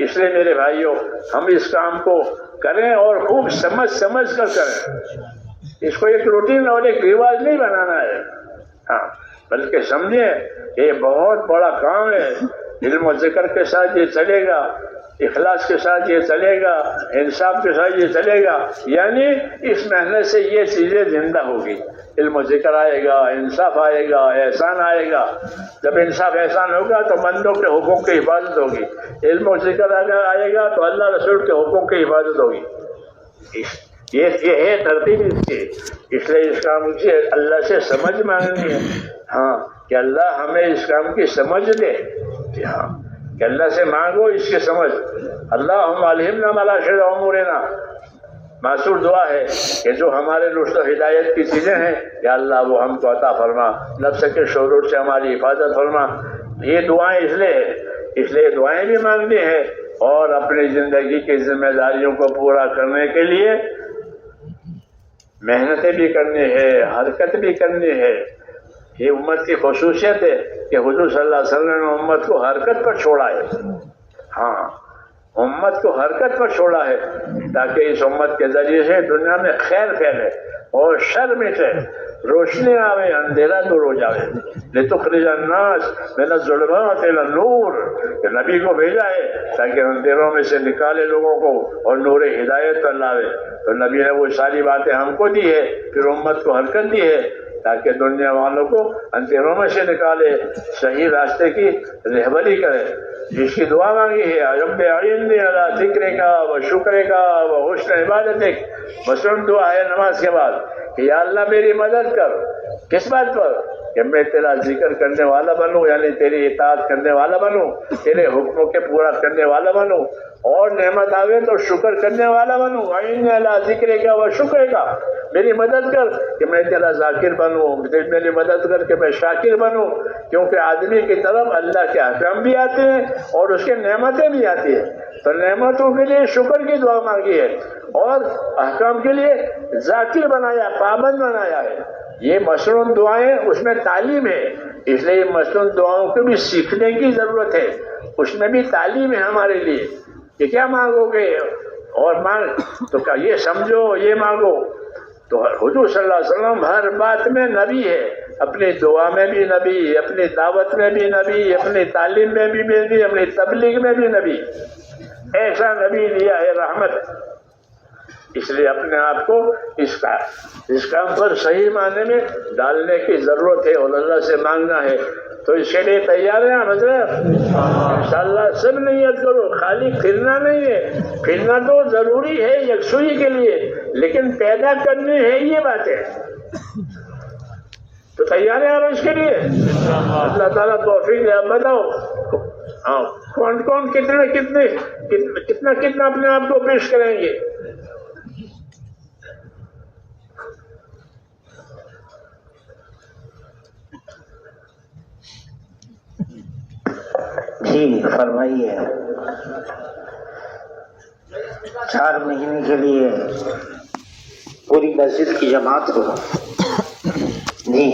اس لیے میرے بھائیوں، ہم اس کام کو کریں اور خوب سمجھ کر کریں۔ اس کو ایک روٹین اور ایک رواج نہیں بنانا ہے، ہاں، بلکہ سمجھیں کہ یہ بہت بڑا کام ہے۔ علم و ذکر کے ساتھ یہ چلے گا، اخلاص کے ساتھ یہ چلے گا، انصاف کے ساتھ یہ چلے گا، یعنی اس محنت سے یہ چیزیں زندہ ہوگی۔ علم و ذکر آئے گا، انصاف آئے گا، احسان آئے گا۔ جب انصاف احسان ہوگا تو بندوں کے حقوق کی حفاظت ہوگی۔ علم و ذکر آئے گا تو اللہ رسول کے حقوق کی حفاظت ہوگی۔ یہ ہے ترتیب اس کی. اس لیے اس کام سے اللہ سے سمجھ مانگنی ہے. ہاں کہ اللہ ہمیں اس کام کی سمجھ دے. ہاں کہ اللہ سے مانگو اس کی سمجھ. اللہم الہمنا ما لا شرع امورنا. معصور دعا ہے کہ جو ہمارے رشد و ہدایت کی چیزیں ہیں یا اللہ وہ ہم کو عطا فرما. نفس کے شرور سے ہماری حفاظت فرما. یہ دعائیں اس لیے دعائیں بھی مانگنی ہے اور اپنی زندگی کی ذمہ داریوں کو پورا کرنے کے لیے محنتیں بھی کرنی ہے، حرکت بھی کرنی ہے. یہ امت کی خصوصیت ہے کہ حضور صلی اللہ علیہ وسلم نے امت کو حرکت پر چھوڑا ہے. ہاں امت کو حرکت پر چھوڑا ہے تاکہ اس امت کے ذریعے سے دنیا میں خیر پھیلے اور شر مٹے، روشنی آوے، اندھیرا دور ہو جاوے. لتخرج الناس من الظلمات الى النور. کہ نبی کو بھیجا ہے تاکہ اندھیروں میں سے نکالے لوگوں کو اور نور ہدایت پر لاوے. تو نبی نے وہ ساری باتیں ہم کو دی ہے، پھر امت کو حرکت دی ہے تاکہ دنیا والوں کو اندھیروں میں سے نکالے، صحیح راستے کی رہبری کرے. جس کی دعا مانگی ہے رب اعنی علی ذکرک و شکرک و حسن عبادتک. مثلاً دعا ہے نماز کے بعد کہ یا اللہ میری مدد کر. کس بات پر؟ کہ میں تیرا ذکر کرنے والا بنوں، یعنی تیری اطاعت کرنے والا بنوں، تیرے حکموں کے پورا کرنے والا بنوں، اور نعمت آوے تو شکر کرنے والا بنوں. اعنی علی ذکرک و شکرک. میری مدد کر کہ میں تیرا ذاکر بنوں، میری مدد کر کہ میں شاکر بنوں. کیونکہ آدمی کی طرف اللہ کے احکام بھی آتے ہیں اور اس کے نعمتیں بھی آتی ہیں. تو نعمتوں کے لیے شکر کی دعا مانگی ہے اور احکام کے لیے ذاکر بنایا، پابند بنایا ہے. یہ مصنون دعائیں اس میں تعلیم ہے. اس لیے مصنون دعاؤں کو بھی سیکھنے کی ضرورت ہے. اس میں بھی تعلیم ہے ہمارے لیے کہ کیا مانگو گے اور مانگ تو کیا یہ سمجھو یہ مانگو. تو حضور صلی اللہ علیہ وسلم ہر بات میں نبی ہے. اپنی دعا میں بھی نبی، اپنی دعوت میں بھی نبی، اپنی تعلیم میں بھی نبی، اپنی تبلیغ میں بھی نبی. ایسا نبی دیا ہے رحمت. اس لیے اپنے آپ کو اس کام پر صحیح معنی میں ڈالنے کی ضرورت ہے اور اللہ سے مانگنا ہے. تو اس کے لیے تیار ہیں حضرت؟ انشاءاللہ سب نیت کرو. خالی پھرنا نہیں ہے، پھرنا تو ضروری ہے یکسوئی کے لیے، لیکن پیدا کرنی ہے یہ باتیں. تو تیار ہیں آپ اس کے لیے؟ اللہ تعالیٰ توفیق دے. بتاؤ ہاں کون کون کتنا اپنے آپ کو پیش کریں گے؟ جی فرمائیے. 4 مہینے کے لیے پوری مسجد کی جماعت ہو. جی